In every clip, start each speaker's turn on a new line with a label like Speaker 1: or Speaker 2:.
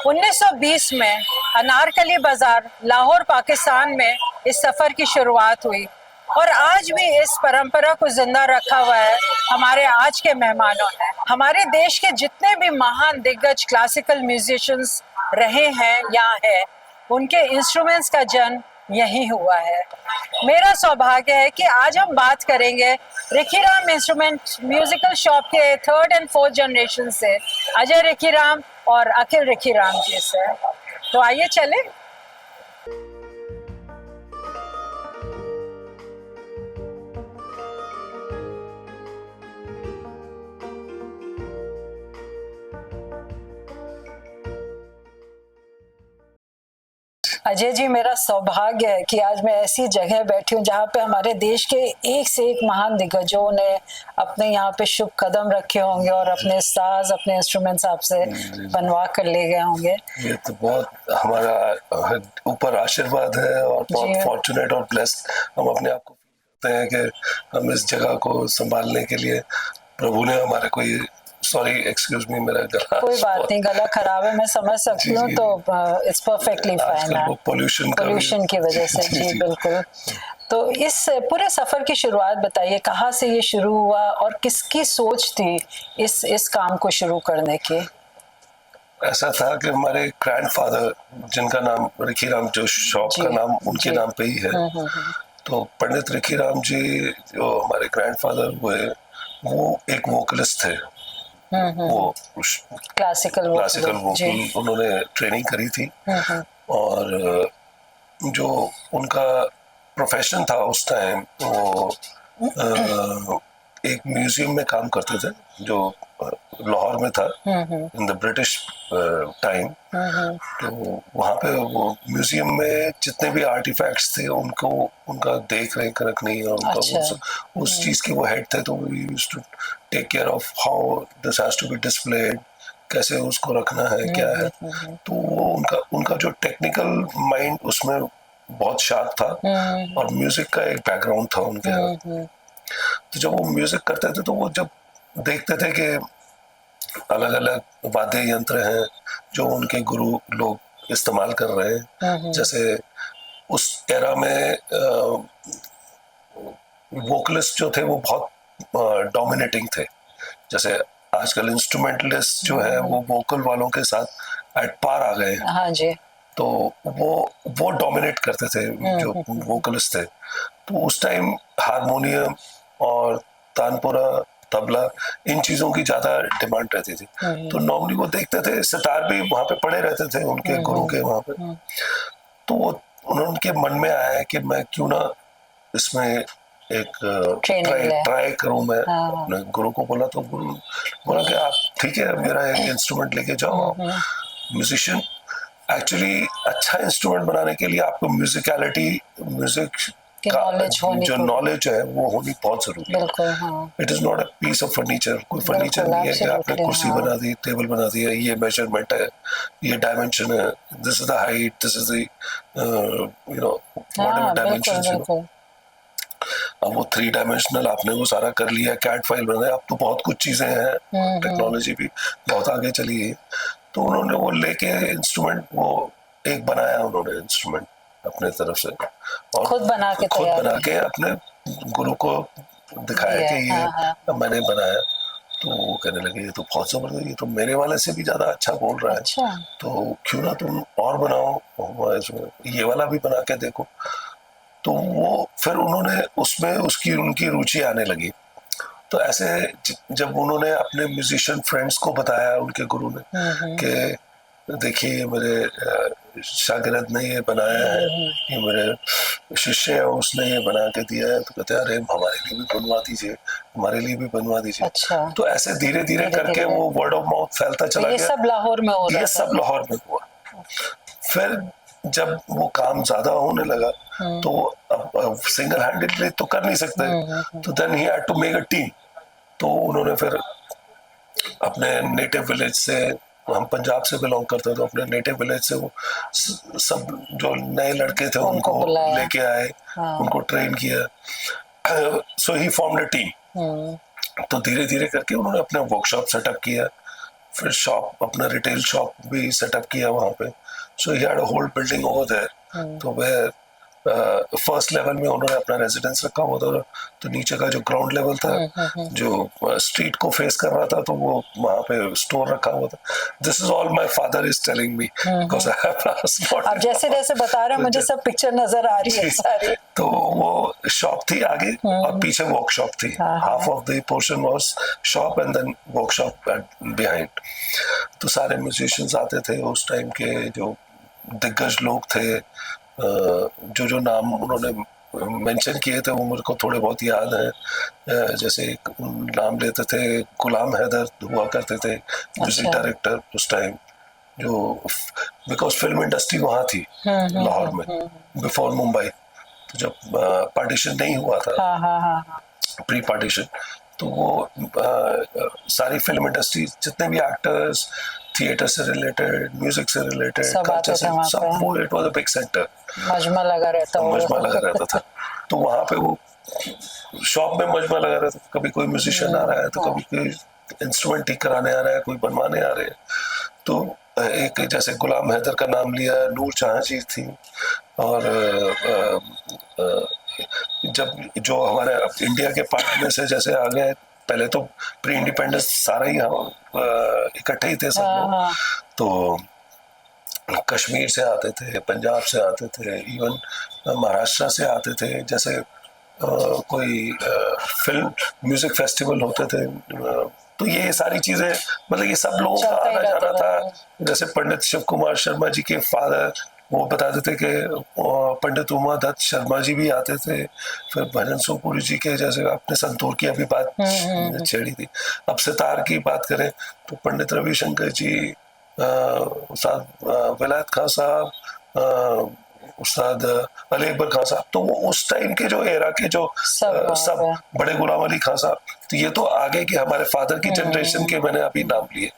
Speaker 1: 1920 में अनारकली बाजार लाहौर पाकिस्तान में इस सफर की शुरुआत हुई और आज भी इस परंपरा को जिंदा रखा हुआ है हमारे आज के मेहमानों ने। हमारे देश के जितने भी महान दिग्गज क्लासिकल म्यूजिशियंस रहे हैं या है, उनके इंस्ट्रूमेंट्स का जन्म यही हुआ है। मेरा सौभाग्य है कि आज हम बात करेंगे रिखीराम इंस्ट्रूमेंट म्यूजिकल शॉप के 3rd and 4th जनरेशन से, अजय रिखीराम और अखिल रिखीराम जी से। तो आइए चले। अजय जी, मेरा सौभाग्य है कि आज मैं ऐसी जगह बैठी हूँ जहाँ पे हमारे देश के एक से एक महान दिग्गजों ने अपने यहाँ पे शुभ कदम रखे होंगे और अपने साज, अपने इंस्ट्रूमेंट्स आपसे बनवा कर ले गए होंगे।
Speaker 2: ये तो बहुत हमारा ऊपर आशीर्वाद है और बहुत फॉर्चुनेट और ब्लेस्ड हम अपने आप को फील करते हैं कि हम इस जगह को संभालने के लिए प्रभु ने हमारे को ये, सॉरी एक्सक्यूज मी, मेरा गला,
Speaker 1: कोई बात नहीं, गला खराब है, मैं समझ सकती हूँ, तो इट्स परफेक्टली फाइन है, पोल्यूशन की वजह से। जी बिल्कुल। तो इस पूरे सफर की शुरुआत बताइए, कहाँ से ये शुरू हुआ और किसकी सोच थी इस काम को शुरू करने की?
Speaker 2: ऐसा था कि हमारे ग्रैंडफादर, जिनका नाम रिखीराम, जो शॉप का नाम उनके नाम पे ही है, तो पंडित रिखीराम जी जो हमारे ग्रैंडफादर हुए, वो एक वोकलिस्ट थे। वो क्लासिकल वोकल उन्होंने ट्रेनिंग करी थी और जो उनका प्रोफेशन था उस टाइम, वो एक म्यूजियम में काम करते थे जो लाहौर में था इन द ब्रिटिश टाइम। तो वहाँ पे वो म्यूजियम में जितने भी आर्टिफैक्ट्स थे उनको उनका देख रेख रखनी और उनका उस चीज के वो हेड थे। तो we used to take care of how this has to be displayed, कैसे उसको रखना है, क्या है। तो वो उनका जो टेक्निकल माइंड उसमें बहुत शार्प था और म्यूजिक का एक बैकग्राउंड था उनके यहाँ। तो जब वो म्यूजिक करते थे तो वो जब देखते थे कि अलग अलग वाद्य यंत्र हैं जो उनके गुरु लोग इस्तेमाल कर रहे हैं, जैसे उस एरा में वोकलिस्ट जो थे वो बहुत डोमिनेटिंग थे। जैसे आजकल इंस्ट्रूमेंटलिस्ट जो है वो वोकल वालों के साथ एट पार आ गए।
Speaker 1: हाँ जी।
Speaker 2: तो वो डोमिनेट करते थे जो वोकलिस्ट थे। तो उस टाइम हारमोनियम और तानपुरा, तबला, इन चीजों की ज्यादा डिमांड रहती थी। तो नॉर्मली वो देखते थे, सितार भी वहां पे पड़े रहते थे उनके गुरु के वहां पे। तो उनके मन में आया है कि मैं क्यों ना इसमें एक ट्राई करूं। मैं अपने गुरु को बोला, तो गुरु बोला कि आप ठीक है, मेरा एक इंस्ट्रूमेंट लेके जाओ। म्यूजिशियन एक्चुअली अच्छा इंस्ट्रूमेंट बनाने के लिए आपको म्यूजिक जो नॉलेज है वो होनी बहुत जरूरी है। It is not a piece of furniture. कोई फर्नीचर नहीं है कि आपने कुर्सी बना दी, टेबल बना दिया, ये मेजरमेंट है, ये डायमेंशन है, this is the height, this is the whatever dimensions. अब वो 3 डायमेंशनल आपने वो सारा कर लिया, कैट फाइल बनाया, अब तो बहुत कुछ चीजें हैं, टेक्नोलॉजी भी बहुत आगे चली है। तो उन्होंने वो लेके इंस्ट्रूमेंट वो एक बनाया, उन्होंने इंस्ट्रूमेंट अपने तरफ से और खुद बना के अपने गुरु को दिखाया कि ये मैंने बनाया। तो वो कहने लगे ये तो बहुत जबरदस्त, ये तो मेरे वाले से भी ज्यादा अच्छा बोल रहा है। तो क्यों ना तुम और बनाओ, ये वाला भी बना के देखो। तो वो फिर उन्होंने उसमें उनकी रुचि आने लगी। तो ऐसे जब उन्होंने अपने म्यूजिशियन फ्रेंड्स को बताया उनके गुरु ने कि देखिए मेरे शागिर्द ने ये बनाया है, ये मेरे शिष्य है उसने ये बना के दिया है, तो कहते हैं अरे हमारे लिए भी बनवा दीजिए, हमारे लिए भी बनवा दीजिए। तो ऐसे धीरे धीरे करके वो वर्ड ऑफ माउथ फैलता चला गया।
Speaker 1: ये सब लाहौर में हुआ।
Speaker 2: ये सब लाहौर में हुआ। फिर जब वो काम ज्यादा होने लगा तो अब सिंगल हैंडेडली तो कर नहीं सकते, तो then he had to make a team. तो उन्होंने फिर अपने नेटिव विलेज से, हम पंजाब से बिलोंग करते थे, अपने नेटिव विलेज से वो सब जो नए लड़के थे उनको लेके आए, उनको ट्रेन किया। सो ही फॉर्म्ड अ टीम। तो धीरे धीरे करके उन्होंने अपना वर्कशॉप सेटअप किया फिर शॉप, अपना रिटेल शॉप भी सेटअप किया वहाँ पे. So he had a whole building over there. तो वह फर्स्ट लेवल में उन्होंने अपना रेजिडेंस रखा हुआ था. तो नीचे का जो ग्राउंड लेवल था, जो स्ट्रीट को फेस कर रहा था, तो वो वहाँ पे स्टोर रखा हुआ था. This is all my father is telling me because I have passport.
Speaker 1: अब जैसे जैसे बता रहे हैं मुझे सब पिक्चर नजर आ रही है सारी.
Speaker 2: तो वो शॉप थी आगे और पीछे वर्कशॉप थी. Half of the portion was shop and then workshop behind. तो सारे म्यूजिशियंस आते थे उस टाइम के, जो दिग्गज लोग थे. जो नाम उन्होंने मेंशन किए थे वो मेरे को थोड़े बहुत याद है. जैसे नाम लेते थे, गुलाम हैदर हुआ करते थे म्यूजिक डायरेक्टर उस टाइम, जो बिकॉज फिल्म इंडस्ट्री वहाँ थी लाहौर में बिफोर मुंबई. तो जब पार्टीशन नहीं हुआ था, प्री पार्टीशन, तो वो सारी फिल्म इंडस्ट्री, जितने भी एक्टर्स, थिएटर से रिलेटेड, म्यूजिक से रिलेटेड, कल्चर से, सब वो, it was a big centre.
Speaker 1: मजमा लगा रहता
Speaker 2: था. तो वहाँ पे वो शॉप में मजमा लगा रहता था. कभी कोई म्यूजिशियन आ रहा है, तो कभी कोई इंस्ट्रूमेंट ठीक कराने आ रहा है, कोई बनवाने आ रहे हैं. तो एक जैसे गुलाम हैदर का नाम लिया, नूर जहां जी थी. और जब जो हमारे इंडिया के पार्ट में से जैसे आ गए, पहले तो प्री इंडिपेंडेंस सारा ही इकट्ठे ही थे सब लोग. तो कश्मीर से आते थे, पंजाब से आते थे, इवन महाराष्ट्र से आते थे. जैसे कोई फिल्म म्यूजिक फेस्टिवल होते थे, तो ये सारी चीजें, मतलब ये सब लोगों का आना जाना था. जैसे पंडित शिव कुमार शर्मा जी के फादर, वो बताते थे कि पंडित उमा दत्त शर्मा जी भी आते थे. फिर भजन सोपुरी जी के, जैसे आपने संतूर की अभी बात छेड़ी थी. अब सितार की बात करें तो पंडित रविशंकर जी, उस्ताद विलायत खान साहब, उस्ताद अली अकबर खान साहब. तो वो उस टाइम के जो एरा के जो सब बड़े गुलाम अली खान साहब, तो ये तो आगे के हमारे फादर की जनरेशन के मैंने अभी नाम लिए.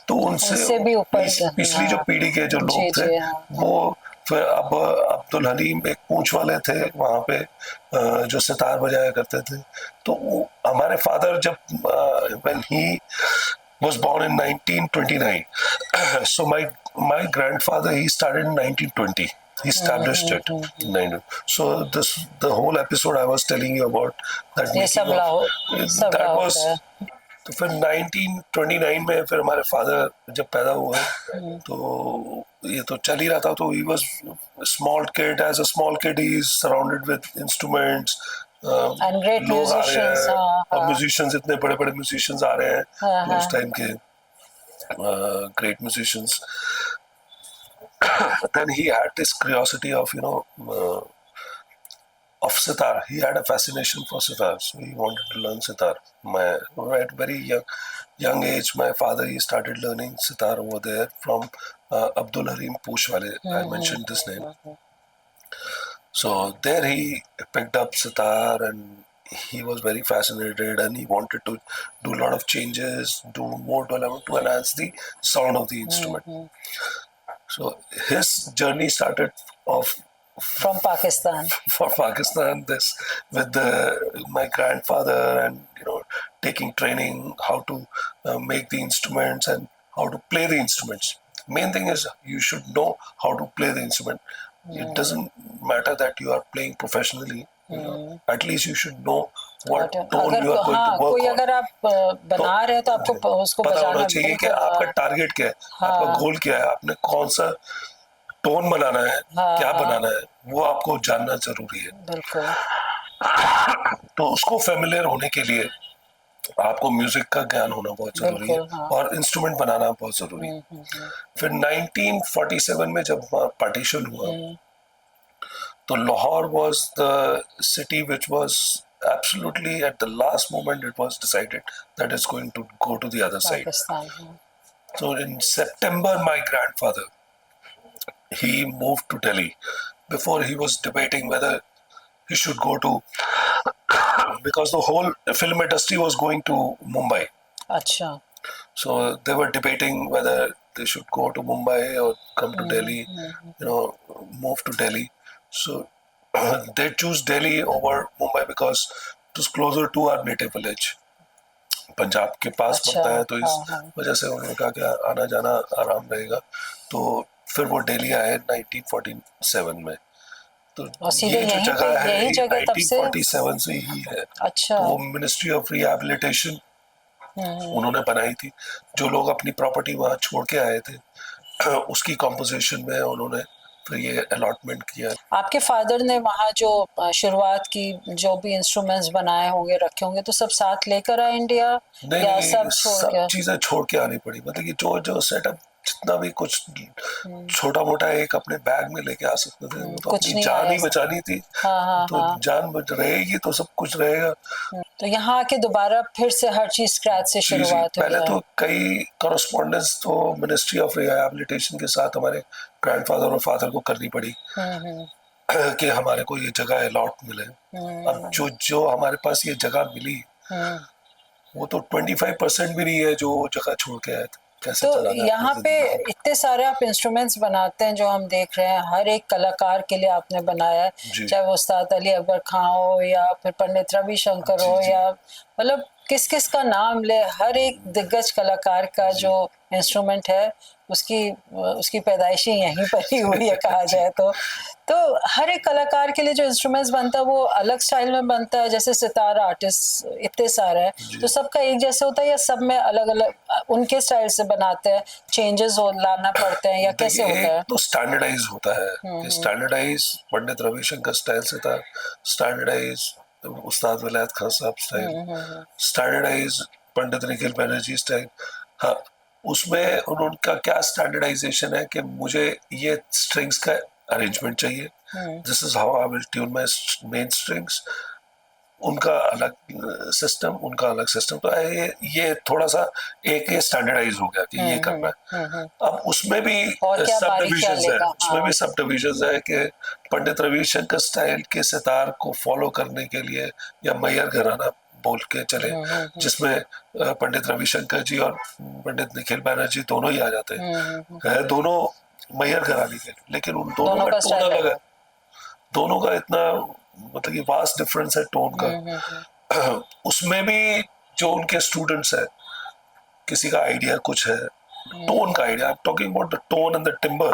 Speaker 2: तो उनसे
Speaker 1: भी ऊपर
Speaker 2: पिछली जो पीढ़ी के जो लोग थे, वो फिर अब अब्दुल हलीम एक पूंछ वाले थे वहाँ पे, जो सितार बजाया करते थे. तो हमारे फादर जब when he was born in 1929, so my grandfather, he started in 1920. He established it. So the whole episode I was telling you about, that was. तो फिर 1929 में फिर हमारे फादर जब पैदा हुए, तो ये तो चल ही रहा था. तो he was small kid. As a small kid, he is surrounded with instruments.
Speaker 1: and great musicians.
Speaker 2: और musicians, इतने बड़े बड़े musicians आ रहे हैं उस टाइम के, great musicians. Then he had this curiosity of of sitar. He had a fascination for sitar, so he wanted to learn sitar. At very young age, my father, he started learning sitar over there from Abdul Harim Pooshwale. I mentioned this name. So there he picked up sitar, and he was very fascinated, and he wanted to do a lot of changes, do more development to enhance the sound of the instrument. So his journey started off
Speaker 1: from Pakistan.
Speaker 2: For Pakistan, this with my grandfather, and taking training how to make the instruments and how to play the instruments. Main thing is you should know how to play the instrument. It doesn't matter that you are playing professionally. At least you should know what tone you are going to work
Speaker 1: कोई अगर आप बना रहे हैं तो आपको उसको
Speaker 2: पता होना चाहिए कि आपका टारगेट क्या है, आपका गोल क्या है, आपने कौन सा टोन बनाना है, क्या बनाना है, वो आपको जानना जरूरी है.
Speaker 1: बिल्कुल.
Speaker 2: तो उसको फेमिलियर होने के लिए आपको म्यूजिक का ज्ञान होना बहुत जरूरी है, और इंस्ट्रूमेंट बनाना बहुत जरूरी है. फिर 1947 में जब पार्टीशन हुआ, तो Lahore was the city which was absolutely at the last moment it was decided that it's going to go to the other side. So in September, my grandfather, he moved to Delhi. Before, he was debating whether he should go to, because the whole film industry was going to Mumbai.
Speaker 1: Achha.
Speaker 2: So they were debating whether they should go to Mumbai or come to Delhi, move to Delhi. So they choose Delhi over Mumbai because it was closer to our native village. Punjab के पास
Speaker 1: अच्छा,
Speaker 2: पड़ता है, तो इस
Speaker 1: हाँ, हाँ।
Speaker 2: वजह से उन्होंने कहा कि आना जाना आराम रहेगा। तो फिर वो दिल्ली आए 1947 में। तो
Speaker 1: और सीधे
Speaker 2: ये जो
Speaker 1: यहीं पे,
Speaker 2: जगह है
Speaker 1: यही
Speaker 2: ये
Speaker 1: जगह तब से।
Speaker 2: 1947 से ही है।
Speaker 1: अच्छा।
Speaker 2: तो वो मिनिस्ट्री ऑफ रिहैबिलिटेशन
Speaker 1: हम्म।
Speaker 2: उन्होंने बनाई थी। जो लोग अपनी प्रॉपर्टी वहाँ छोड़ के आए थे उसकी कॉम्पोजिशन में उन्होंने फिर ये अलॉटमेंट किया।
Speaker 1: आपके फादर ने वहाँ जो शुरुआत की, जो भी इंस्ट्रूमेंट्स बनाए होंगे, रखे होंगे, तो सब साथ लेकर आए इंडिया,
Speaker 2: नहीं
Speaker 1: या
Speaker 2: नहीं,
Speaker 1: सब छोड़
Speaker 2: सब
Speaker 1: के?
Speaker 2: चीजें छोड़ के आनी पड़ी। मतलब कि जो जो सेटअप जितना भी कुछ
Speaker 1: हम्म,
Speaker 2: छोटा मोटा एक अपने बैग में लेके आ सकते थे, वो तो
Speaker 1: कुछ
Speaker 2: अपनी
Speaker 1: नहीं
Speaker 2: जान
Speaker 1: आया
Speaker 2: ही
Speaker 1: सब।
Speaker 2: बचानी थी।
Speaker 1: हाँ, हाँ,
Speaker 2: तो
Speaker 1: हाँ।
Speaker 2: जान बच रहेगी तो सब कुछ रहेगा।
Speaker 1: तो यहाँ आके दोबारा फिर से हर चीज स्क्रैच से
Speaker 2: जी जी,
Speaker 1: शुरुआत हुई
Speaker 2: पहले
Speaker 1: है।
Speaker 2: तो कई कॉरेस्पॉन्डेंस तो मिनिस्ट्री ऑफ रिहैबिलिटेशन के साथ हमारे ग्रैंडफादर और फादर को करनी पड़ी
Speaker 1: हम्म।
Speaker 2: कि हमारे को ये जगह अलॉट मिले। अब
Speaker 1: हम्म।
Speaker 2: जो जो हमारे पास ये जगह मिली
Speaker 1: हम्म।
Speaker 2: वो तो 25% भी नहीं है जो जगह छोड़ के आए थे। कैसे
Speaker 1: तो
Speaker 2: चलाना है अपनी
Speaker 1: यहाँ पे
Speaker 2: जिंदगी को।
Speaker 1: इतने सारे आप इंस्ट्रूमेंट्स बनाते हैं जो हम देख रहे हैं, हर एक कलाकार के लिए आपने बनाया है,
Speaker 2: जी
Speaker 1: चाहे वो उस्ताद अली अकबर खां हो या फिर पंडित रविशंकर
Speaker 2: जी
Speaker 1: हो,
Speaker 2: जी
Speaker 1: या मतलब किस किस का नाम ले, हर एक दिग्गज कलाकार का
Speaker 2: जी
Speaker 1: जो इंस्ट्रूमेंट है, उसकी उसकी पैदाइशी यहीं पर ही हुई है कहा
Speaker 2: जी
Speaker 1: जाए तो हर एक कलाकार के लिए जो इंस्ट्रूमेंट्स बनता है वो अलग स्टाइल में बनता है। जैसे सितार आर्टिस्ट इतने सारे हैं, तो
Speaker 2: जी।
Speaker 1: सबका एक जैसे होता है या सब में अलग अलग उनके स्टाइल से बनाते हैं, चेंजेस हो लाना पड़ते हैं, या कैसे
Speaker 2: देखिए
Speaker 1: होता
Speaker 2: एक
Speaker 1: है?
Speaker 2: तो स्टैंडर्डाइज होता है कि
Speaker 1: हम्म।
Speaker 2: स्टैंडर्डाइज पंडित रविशंकर स्टाइल से था, स्टैंडर्डाइज उस्ताद विलायत खान साहब स्टाइल,
Speaker 1: हम्म।
Speaker 2: स्टैंडर्डाइज पंडित निखिल बनर्जी स्टाइल। हाँ, उसमें उनका क्या स्टैंडर्डाइजेशन है कि मुझे ये स्ट्रिंग्स का अरेंजमेंट चाहिए, this is how I will tune my main strings. उनका अलग सिस्टम, उनका अलग सिस्टम। तो ये थोड़ा सा एक ये स्टैंडर्डाइज हो गया कि ये करना है। अब उसमें भी
Speaker 1: और क्या
Speaker 2: सब
Speaker 1: बारीकियां
Speaker 2: डिविजन्स है,
Speaker 1: लेगा?
Speaker 2: उसमें भी
Speaker 1: हाँ।
Speaker 2: सब डिविजन्स है कि पंडित रविशंकर स्टाइल के सितार को फॉलो करने के लिए या मैयर घराना बोल के चले, जिसमें पंडित रविशंकर जी और पंडित निखिल बैनर्जी दोनों ही आ जाते हैं दोनों मैयर घराने के, लेकिन उन दोनों
Speaker 1: दोनों
Speaker 2: का
Speaker 1: का
Speaker 2: टोन
Speaker 1: स्टाइल
Speaker 2: अलग है।
Speaker 1: अलग।
Speaker 2: दोनों का इतना मतलब कि वास्ट डिफरेंस है टोन का। उसमें भी जो उनके स्टूडेंट्स है, किसी का आइडिया कुछ है, टोन का idea, I am talking about the tone and the timber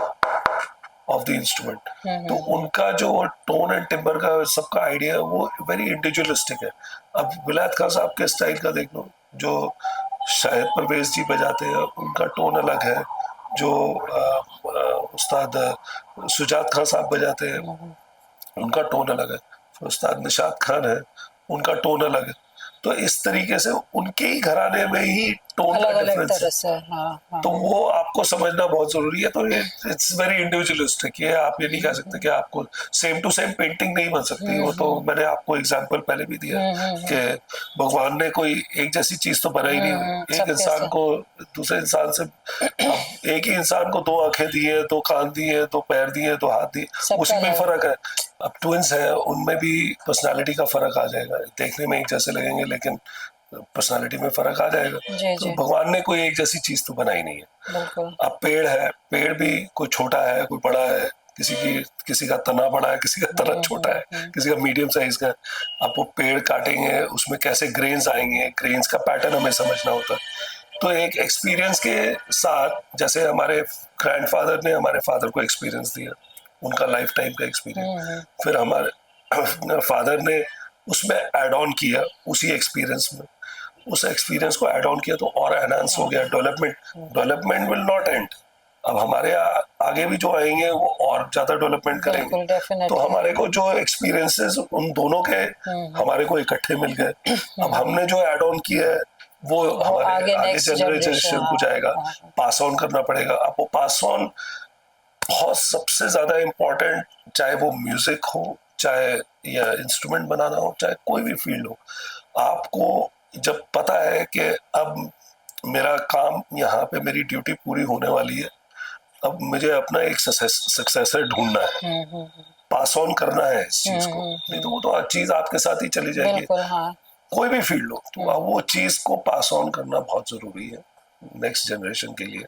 Speaker 2: of the instrument. तो उनका जो टोन एंड टिम्बर का सबका आइडिया है वो वेरी इंडिविजुअलिस्टिक है। अब विलायत खान साहब के स्टाइल का देख लो, जो शाहिद परवेज जी बजाते हैं उनका टोन अलग है, जो उस्ताद सुजात खान साहब बजाते हैं उनका टोन अलग है, उस्ताद निशात खान है उनका टोन अलग है। तो इस तरीके से उनके ही घराने में ही टोन का
Speaker 1: अलग अलग
Speaker 2: डिफरेंस है।
Speaker 1: तरह से। हाँ, हाँ।
Speaker 2: तो वो आपको समझना बहुत जरूरी है। तो ये इट्स वेरी इंडिविजुअलिस्टिक। ये आप ये नहीं कह सकते कि आपको सेम टू सेम पेंटिंग नहीं बन सकती। वो तो मैंने आपको एग्जांपल पहले भी दिया कि भगवान ने कोई एक जैसी चीज तो बनाई नहीं। एक
Speaker 1: सबके
Speaker 2: इंसान
Speaker 1: से।
Speaker 2: को दूसरे इंसान से, अब एक ही इंसान को दो आंखें दी है, दो कान दिए, दो पैर दिए, दो हाथ दिए,
Speaker 1: सबका
Speaker 2: उसी में
Speaker 1: अलग।
Speaker 2: फर्क है। अब ट्विंस है उनमें भी पर्सनालिटी का फर्क आ जाएगा, देखने में एक जैसे लगेंगे लेकिन पर्सनालिटी में फर्क आ जाएगा।
Speaker 1: जी,
Speaker 2: तो
Speaker 1: जी।
Speaker 2: भगवान ने कोई एक जैसी चीज तो बनाई नहीं है।
Speaker 1: बिल्कुल।
Speaker 2: अब पेड़ है, पेड़ भी कोई छोटा है कोई बड़ा है, किसी का तना बड़ा है, किसी का तना छोटा है, किसी का मीडियम साइज का है। अब वो पेड़ काटेंगे उसमें कैसे ग्रेन्स आएंगे, ग्रेन्स का पैटर्न हमें समझना होता है। तो एक एक्सपीरियंस के साथ, जैसे हमारे ग्रैंडफादर ने हमारे फादर को एक्सपीरियंस दिया, उनका लाइफ टाइम का एक्सपीरियंस, फिर हमारे फादर ने उसमें एड ऑन किया उसी एक्सपीरियंस में, उस एक्सपीरियंस को ऐड ऑन किया तो और एनहांस हो गया। Development will not and. अब हमारे आगे भी जो आएंगे वो और ज्यादा डेवलपमेंट करेंगे।
Speaker 1: बिल्कुल,
Speaker 2: तो
Speaker 1: डेफिनेटली।
Speaker 2: हमारे को जो एक्सपीरियंसेस उन दोनों के हमारे को इकट्ठे मिल गए। अब हमने जो ऐड ऑन किया है वो हमारे
Speaker 1: आगे
Speaker 2: आगे
Speaker 1: नेक्स्ट
Speaker 2: जनरेशन को जाएगा, पास ऑन करना पड़ेगा। अब वो पास ऑन बहुत सबसे ज्यादा इम्पोर्टेंट, चाहे वो म्यूजिक हो, चाहे या इंस्ट्रूमेंट बनाना हो, चाहे कोई भी फील्ड हो। आपको जब पता है कि अब मेरा काम यहाँ पे, मेरी ड्यूटी पूरी होने वाली है, अब मुझे अपना एक सक्सेसर ढूंढना है, पास ऑन करना है इस चीज को, नहीं तो वो तो हर चीज आपके साथ ही चली जाएगी।
Speaker 1: बिल्कुल। हाँ।
Speaker 2: कोई भी फील्ड हो, तो अब वो चीज को पास ऑन करना बहुत जरूरी है नेक्स्ट जनरेशन के लिए।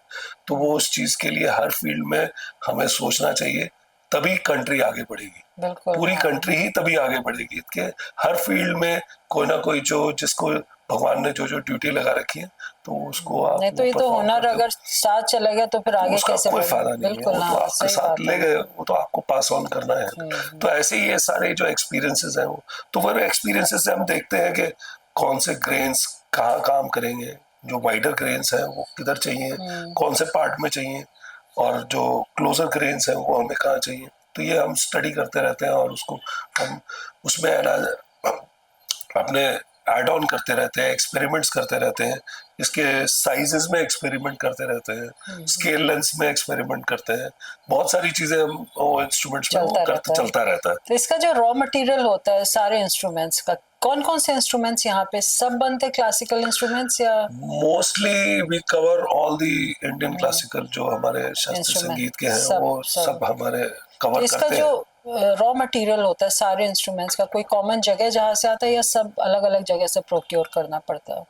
Speaker 2: तो वो उस चीज के लिए हर फील्ड में हमें सोचना चाहिए तभी कंट्री आगे बढ़ेगी।
Speaker 1: बिल्कुल,
Speaker 2: पूरी
Speaker 1: हाँ।
Speaker 2: कंट्री ही तभी आगे बढ़ेगी कि हर फील्ड में कोई ना कोई जो जिसको भगवान ने जो जो ड्यूटी लगा रखी है तो उसको आप
Speaker 1: नहीं तो
Speaker 2: वो
Speaker 1: ये तो
Speaker 2: परफॉर्म
Speaker 1: हुनर
Speaker 2: करते हो
Speaker 1: अगर साथ चला गया तो फिर
Speaker 2: तो
Speaker 1: आगे
Speaker 2: उसका
Speaker 1: कैसे
Speaker 2: कोई
Speaker 1: बढ़े?
Speaker 2: फायदा नहीं है,
Speaker 1: बिल्कुल,
Speaker 2: वो तो
Speaker 1: हाँ,
Speaker 2: आपके
Speaker 1: सही
Speaker 2: साथ
Speaker 1: बात
Speaker 2: ले
Speaker 1: है।
Speaker 2: गए, वो तो आपको पास ऑन करना है। तो ऐसे ही ये सारे जो एक्सपीरियंसेस हैं वो तो फिर एक्सपीरियंसेस से हम देखते हैं कि कौन से ग्रेन्स कहाँ काम करेंगे, जो वाइडर ग्रेन्स हैं वो किधर चाहिए, कौन से पार्ट में चाहिए, और जो क्लोजर ग्रेन्स हैं वो हमें कहाँ चाहिए। तो ये हम स्टडी करते रहते हैं और उसको हम उसमें अपने ऐड ऑन करते रहते हैं, एक्सपेरिमेंट्स करते रहते हैं, इसके साइजेस में एक्सपेरिमेंट करते रहते हैं, स्केल लेंस में एक्सपेरिमेंट करते हैं, बहुत सारी चीजें हम वो इंस्ट्रूमेंट्स में वो
Speaker 1: चलता
Speaker 2: करते
Speaker 1: रहता है।
Speaker 2: चलता रहता है।
Speaker 1: तो इसका जो रॉ मटेरियल होता है सारे इंस्ट्रूमेंट्स का, कौन कौन से इंस्ट्रूमेंट्स यहाँ पे सब बनते हैं क्लासिकल इंस्ट्रूमेंट्स या
Speaker 2: mostly we cover all the Indian classical जो हमारे शास्त्रीय
Speaker 1: इंस्ट्रूमेंट?
Speaker 2: संगीत के हैं
Speaker 1: सब
Speaker 2: वो
Speaker 1: सब।
Speaker 2: सब हमारे
Speaker 1: तो
Speaker 2: कवर
Speaker 1: इसका
Speaker 2: करते
Speaker 1: जो
Speaker 2: हैं।
Speaker 1: रॉ मटेरियल होता है सारे इंस्ट्रूमेंट्स का, कोई कॉमन जगह जहाँ से आता है या सब अलग अलग जगह से प्रोक्योर करना पड़ता है?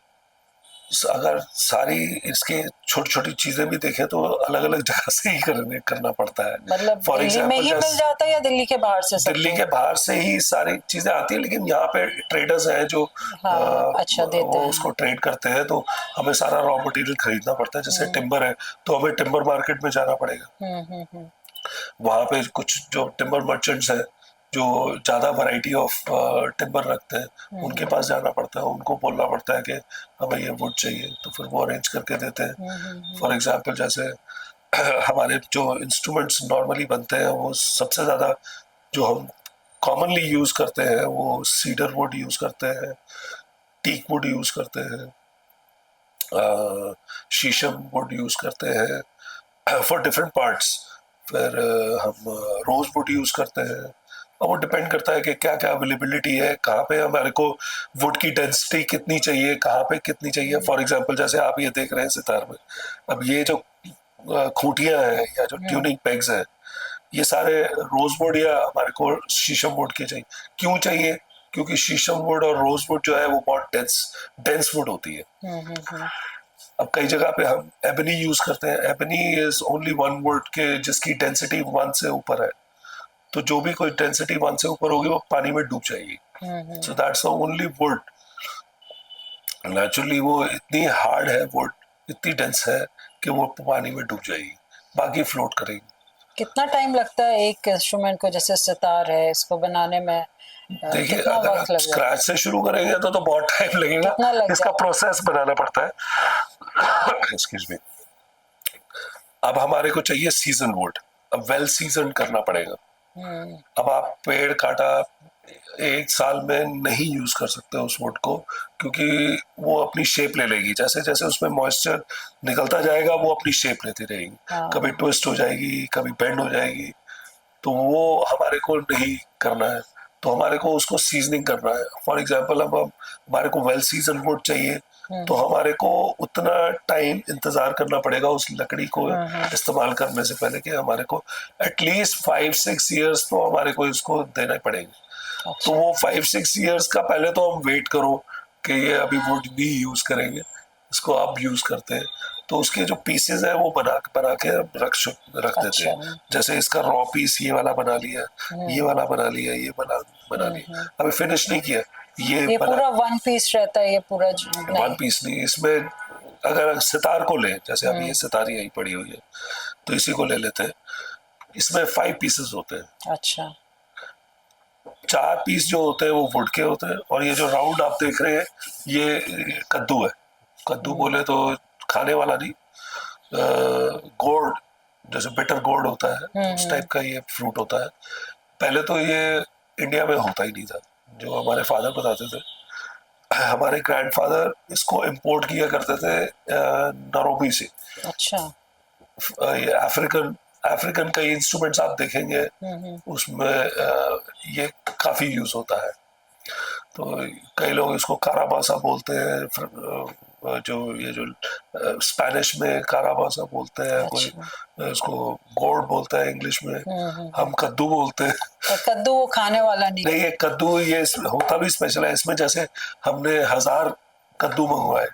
Speaker 2: अगर सारी इसके छोटी छोटी चीजें भी देखें तो अलग अलग जगह से ही करना पड़ता है।
Speaker 1: मतलब
Speaker 2: फॉर
Speaker 1: दिल्ली में
Speaker 2: एग्जाम्पल
Speaker 1: ही मिल जाता है या दिल्ली के बाहर से सब
Speaker 2: दिल्ली
Speaker 1: कुछ?
Speaker 2: के बाहर से ही सारी चीजें आती है, लेकिन यहाँ पे ट्रेडर्स हैं जो
Speaker 1: हाँ, अच्छा देते
Speaker 2: वो
Speaker 1: हैं।
Speaker 2: उसको ट्रेड करते हैं, तो हमें सारा रॉ मटेरियल खरीदना पड़ता है। जैसे टिम्बर है तो हमें टिम्बर मार्केट में जाना पड़ेगा, वहाँ पे कुछ जो टिम्बर मर्चेंट्स हैं जो ज्यादा वैरायटी ऑफ टिम्बर रखते हैं उनके पास जाना पड़ता है, उनको बोलना पड़ता है कि हमें ये वुड चाहिए, तो फिर वो अरेंज करके देते हैं। फॉर एग्जाम्पल जैसे हमारे जो इंस्ट्रूमेंट्स नॉर्मली बनते हैं वो सबसे ज्यादा जो हम कॉमनली यूज करते हैं वो सीडर वुड यूज करते हैं, टीक वुड यूज करते हैं, शीशम वुड यूज करते हैं फॉर डिफरेंट पार्ट्स। फिर हम रोज वुड यूज करते हैं, और वो डिपेंड करता है कि क्या क्या अवेलेबिलिटी है, कहाँ पे हमारे को वुड की डेंसिटी कितनी चाहिए, कहाँ पे कितनी चाहिए। फॉर एग्जांपल जैसे आप ये देख रहे हैं सितार में, अब ये जो खूंटियां हैं या जो ट्यूनिंग पेग्स हैं ये सारे रोजवुड या हमारे को शीशम वुड के चाहिए। क्यों चाहिए? क्योंकि शीशम वुड और रोजवुड जो है वो बहुत डेंस वुड होती है। अब कई जगह पे हम एबनी यूज करते हैं, ebony is only one would के जिसकी डेंसिटी 1 से ऊपर है, तो जो भी कोई डेंसिटी 1 से ऊपर होगी वो पानी में डूब जाएगी। So that's the only would. Naturally वो इतनी हार्ड है वुड, इतनी डेंस है कि वो पानी में डूब जाएगी, बाकी फ्लोट करेगी।
Speaker 1: कितना टाइम लगता है एक इंस्ट्रूमेंट को, जैसे सितार है, इसको बनाने में
Speaker 2: देखिए
Speaker 1: कितना
Speaker 2: अगर
Speaker 1: वक्त
Speaker 2: आप
Speaker 1: लग जाता है?
Speaker 2: स्क्रैच से शुरू करेंगे तो बहुत टाइम लगेगा,
Speaker 1: कितना लग
Speaker 2: इसका
Speaker 1: जाता है?
Speaker 2: प्रोसेस बनाना पड़ता है। Excuse me. अब हमारे को चाहिए सीजन वुड, अब वेल सीजन करना पड़ेगा। अब आप पेड़ काटा 1 साल में नहीं यूज कर सकते उस वुड को, क्योंकि वो अपनी शेप ले लेगी, जैसे जैसे उसमें मॉइस्चर निकलता जाएगा वो अपनी शेप लेती रहेगी, कभी ट्विस्ट हो जाएगी, कभी बेंड हो जाएगी, तो वो हमारे को नहीं करना है। तो हमारे को उसको सीजनिंग करना है। फॉर एग्जाम्पल अब हमारे को वेल सीजन वुड चाहिए, तो हमारे को उतना टाइम इंतजार करना पड़ेगा उस लकड़ी को इस्तेमाल करने से पहले, कि हमारे को एटलीस्ट 5-6 ईयर्स तो हमारे को इसको देना पड़ेगा। तो वो 5-6 ईयर्स का पहले तो हम वेट करो कि ये अभी वुड नहीं यूज करेंगे, इसको आप यूज करते हैं, तो उसके जो पीसेज है वो बना के रख देते हैं। जैसे इसका रॉ पीस ये वाला बना लिया, ये वाला बना लिया, ये बना लिया, अभी फिनिश नहीं किया, ये
Speaker 1: पूरा वन पीस रहता है, ये पूरा
Speaker 2: वन पीस नहीं। इसमें अगर सितार को ले, जैसे अभी ये सितार यही पड़ी हुई है, तो इसी को ले लेते हैं, इसमें 5 पीसेस होते हैं।
Speaker 1: अच्छा।
Speaker 2: 4 पीस जो होते हैं वो वुड के होते हैं, और ये जो राउंड आप देख रहे हैं ये कद्दू है। कद्दू बोले तो खाने वाला नहीं, गोर्ड, जैसे बिटर गोर्ड होता है उस टाइप का ये फ्रूट होता है। पहले तो ये इंडिया में होता ही नहीं था, जो हमारे फादर बताते थे। हमारे ग्रैंडफादर इसको इंपोर्ट किया करते थे नरोबी से।
Speaker 1: अच्छा।
Speaker 2: ये अफ्रीकन कई इंस्ट्रूमेंट्स आप देखेंगे उसमें ये काफी यूज होता है। तो कई लोग इसको काराबासा बोलते हैं, जो ये जो स्पेनिश में काराबासा बोलते हैं, कोई इसको गोर्ड बोलता है इंग्लिश में, हम कद्दू बोलते हैं।
Speaker 1: तो कद्दू वो खाने वाला नहीं?
Speaker 2: नहीं, ये कद्दू ये होता भी स्पेशल है। इसमें जैसे हमने 1000 कद्दू मंगवाए,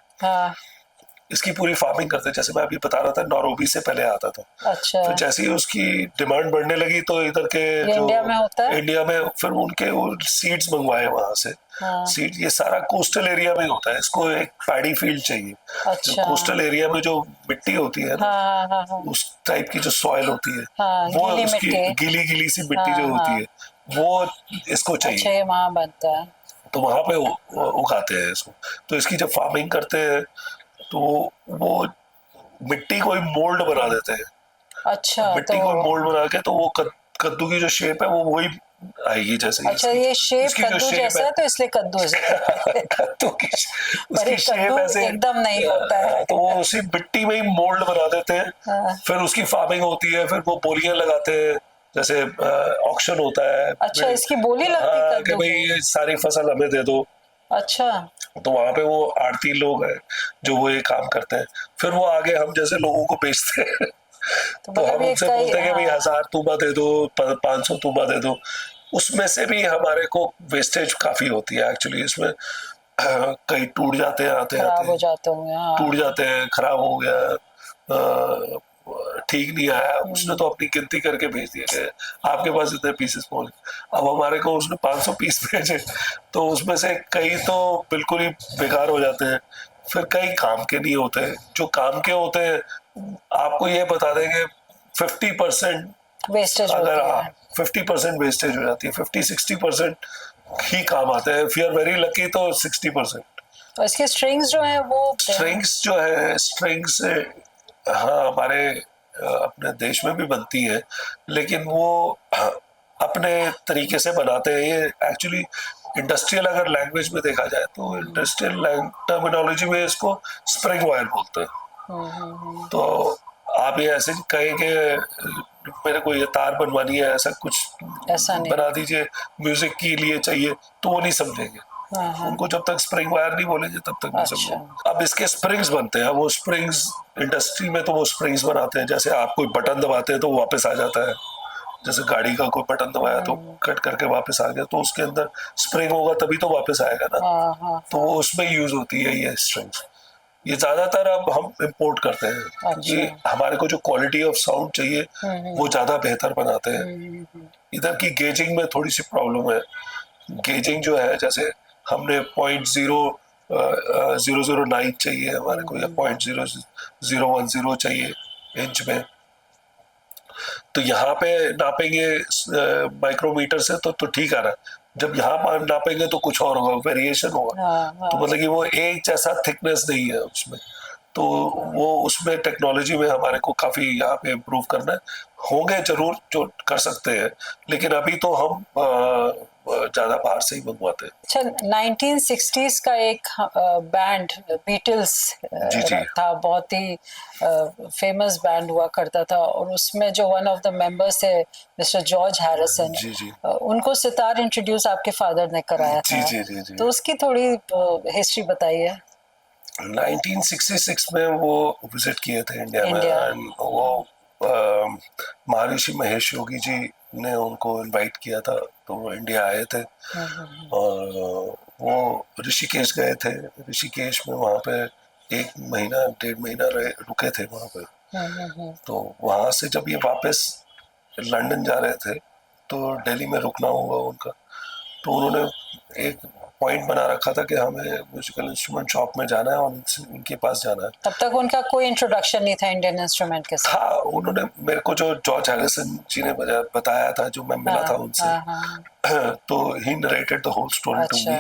Speaker 2: इसकी पूरी फार्मिंग करते हैं। जैसे मैं अभी बता रहा था, नौरोबी से पहले आता था।
Speaker 1: अच्छा,
Speaker 2: फिर जैसे ही उसकी डिमांड बढ़ने लगी तो इधर के
Speaker 1: ये
Speaker 2: जो
Speaker 1: इंडिया में होता है?
Speaker 2: इंडिया में फिर उनके सीड्स मंगवाए वहां से।
Speaker 1: हाँ,
Speaker 2: सीड ये सारा कोस्टल एरिया में होता है। इसको एक पैडी फील्ड चाहिए। जो
Speaker 1: अच्छा,
Speaker 2: कोस्टल एरिया में जो मिट्टी होती है ना,
Speaker 1: हाँ हाँ हाँ
Speaker 2: उस टाइप की जो सॉइल होती है,
Speaker 1: हाँ,
Speaker 2: वो
Speaker 1: गीली
Speaker 2: उसकी
Speaker 1: मिट्टी।
Speaker 2: गीली गीली सी मिट्टी
Speaker 1: हाँ
Speaker 2: जो
Speaker 1: हाँ,
Speaker 2: होती है, वो इसको
Speaker 1: अच्छा,
Speaker 2: चाहिए।
Speaker 1: ये वहाँ बनता है।
Speaker 2: तो वहां पे उगाते हैं इसको। तो इसकी जब फार्मिंग करते हैं तो वो मिट्टी को मोल्ड बना देते हैं।
Speaker 1: अच्छा,
Speaker 2: मिट्टी को मोल्ड बना के तो वो कद्दू की जो शेप है वो वही आएगी। जैसे
Speaker 1: अच्छा, ये शेप
Speaker 2: इसकी जो
Speaker 1: कद्दू
Speaker 2: शेप
Speaker 1: जैसा है तो इसलिए कद्दू से
Speaker 2: कद्दू की
Speaker 1: पर
Speaker 2: उसकी
Speaker 1: ये
Speaker 2: शेप
Speaker 1: कद्दू
Speaker 2: ऐसे
Speaker 1: एकदम नहीं होता है।
Speaker 2: तो वो उसी मिट्टी में ही मोल्ड बना देते हैं।
Speaker 1: हाँ,
Speaker 2: फिर उसकी फार्मिंग होती है, फिर वो बोलियां लगाते हैं। जैसे ऑक्शन होता है।
Speaker 1: अच्छा, इसकी बोली लगती
Speaker 2: हाँ, कि
Speaker 1: कद्दू
Speaker 2: भाई
Speaker 1: की?
Speaker 2: ये सारी फसल हमें दे दो।
Speaker 1: अच्छा,
Speaker 2: तो वहां पे वो आड़ती लोग हैं जो वो ये काम करते हैं। फिर वो आगे हम जैसे लोगों को बेचते हैं।
Speaker 1: तो
Speaker 2: तो
Speaker 1: मतलब
Speaker 2: हम
Speaker 1: ये
Speaker 2: उनसे
Speaker 1: कई,
Speaker 2: बोलते हैं कि भाई
Speaker 1: हाँ,
Speaker 2: 1000 तूबा दे दो, 500 तूबा दे दो। उसमें से भी हमारे को वेस्टेज काफी होती है एक्चुअली इसमें। कई टूट जाते हैं आते
Speaker 1: खराब
Speaker 2: आते,
Speaker 1: हो जाते होंगे। हाँ,
Speaker 2: टूट जाते हैं, खराब हो गया, ठीक नहीं आया। उसने तो अपनी गिनती करके भेज दिया कि आपके पास इतने पीसेस पहुंच। अब हमारे को उसने 500 पीस भेजे, तो उसमें से कई तो बिल्कुल ही बेकार हो जाते हैं। फिर कई काम के नहीं होते। जो काम के होते हैं आपको ये बता देंगे 50%
Speaker 1: वेस्टेज
Speaker 2: अगर
Speaker 1: होती है।
Speaker 2: 50% वेस्टेज हो जाती है, 50-60% ही काम आते हैं। If you are very lucky तो 60%।
Speaker 1: और इसके स्ट्रिंग्स जो है वो
Speaker 2: स्ट्रिंग्स जो है, स्ट्रिंग्स हाँ हमारे अपने देश में भी बनती है, लेकिन वो अपने तरीके से बनाते हैं। ये एक्चुअली इंडस्ट्रियल अगर लैंग्वेज में देखा जाए तो इंडस्ट्रियल टर्मिनोलॉजी में इसको स्प्रिंग वायर बोलते हैं। तो आप ये ऐसे कहें कि मेरे को ये तार बनवानी है, ऐसा कुछ
Speaker 1: ऐसा नहीं।
Speaker 2: बना दीजिए म्यूजिक के लिए चाहिए, तो वो नहीं समझेंगे।
Speaker 1: हाँ हाँ,
Speaker 2: उनको जब तक स्प्रिंग वायर नहीं बोलेंगे तब तक नहीं
Speaker 1: अच्छा,
Speaker 2: समझेंगे। अब इसके स्प्रिंग्स बनते हैं। वो स्प्रिंग्स इंडस्ट्री में तो वो स्प्रिंग्स बनाते हैं। जैसे आप कोई बटन दबाते हैं तो वो वापस आ जाता है। जैसे गाड़ी का कोई बटन दबाया तो कट करके वापस आ गया, तो उसके अंदर स्प्रिंग होगा तभी तो वापस आएगा ना।
Speaker 1: हाँ हाँ,
Speaker 2: तो वो उसमें यूज होती है ये स्ट्रिंग्स। ये ज्यादातर अब हम इम्पोर्ट करते हैं क्योंकि
Speaker 1: अच्छा,
Speaker 2: हमारे को जो क्वालिटी ऑफ साउंड चाहिए वो ज्यादा बेहतर बनाते हैं। इधर की गेजिंग में थोड़ी सी प्रॉब्लम है। गेजिंग जो है, जैसे हमने 0.0009 चाहिए हमारे को, या 0.0010 चाहिए इंच में, तो यहाँ पे नापेंगे माइक्रोमीटर से तो ठीक आ रहा है। जब यहाँ नापेंगे तो कुछ और होगा, वेरिएशन होगा।
Speaker 1: हाँ
Speaker 2: तो
Speaker 1: हाँ,
Speaker 2: मतलब कि वो एक जैसा थिकनेस नहीं है उसमें। तो वो उसमें टेक्नोलॉजी में हमारे को काफी यहाँ पे इम्प्रूव करना है। होंगे जरूर जो कर सकते हैं, लेकिन अभी तो हम ज्यादा बाहर से ही मंगवाते हैं।
Speaker 1: अच्छा, 1960s का एक बैंड बीटल्स
Speaker 2: जी जी
Speaker 1: था, बहुत ही फेमस बैंड हुआ करता था, और उसमें जो वन ऑफ द मेंबर्स थे मिस्टर जॉर्ज हैरिसन,
Speaker 2: जी जी
Speaker 1: उनको सितार इंट्रोड्यूस आपके फादर ने कराया
Speaker 2: जी
Speaker 1: था।
Speaker 2: जी जी जी।
Speaker 1: तो उसकी थोड़ी हिस्ट्री बताइए।
Speaker 2: 1966 में वो विजिट किए थे इंडिया में।
Speaker 1: इंडिया,
Speaker 2: एंड वो महर्षि महेश योगी जी ने उनको इनवाइट किया था, तो वो इंडिया आए थे। और वो ऋषिकेश गए थे। ऋषिकेश में वहाँ पे 1 महीना 1.5 महीना रुके थे वहाँ पे। तो वहाँ से जब ये वापस लंदन जा रहे थे तो दिल्ली में रुकना हुआ उनका। तो उन्होंने एक पॉइंट बना रखा था कि हमें म्यूजिकल इंस्ट्रूमेंट शॉप में जाना है और इनके पास जाना है।
Speaker 1: तब तक उनका कोई इंट्रोडक्शन नहीं था इंडियन इंस्ट्रूमेंट के साथ?
Speaker 2: हाँ, उन्होंने मेरे को जो जॉर्ज हैरिसन जी ने बताया था, जो मैं मिला था उनसे, तो he narrated the whole story to me.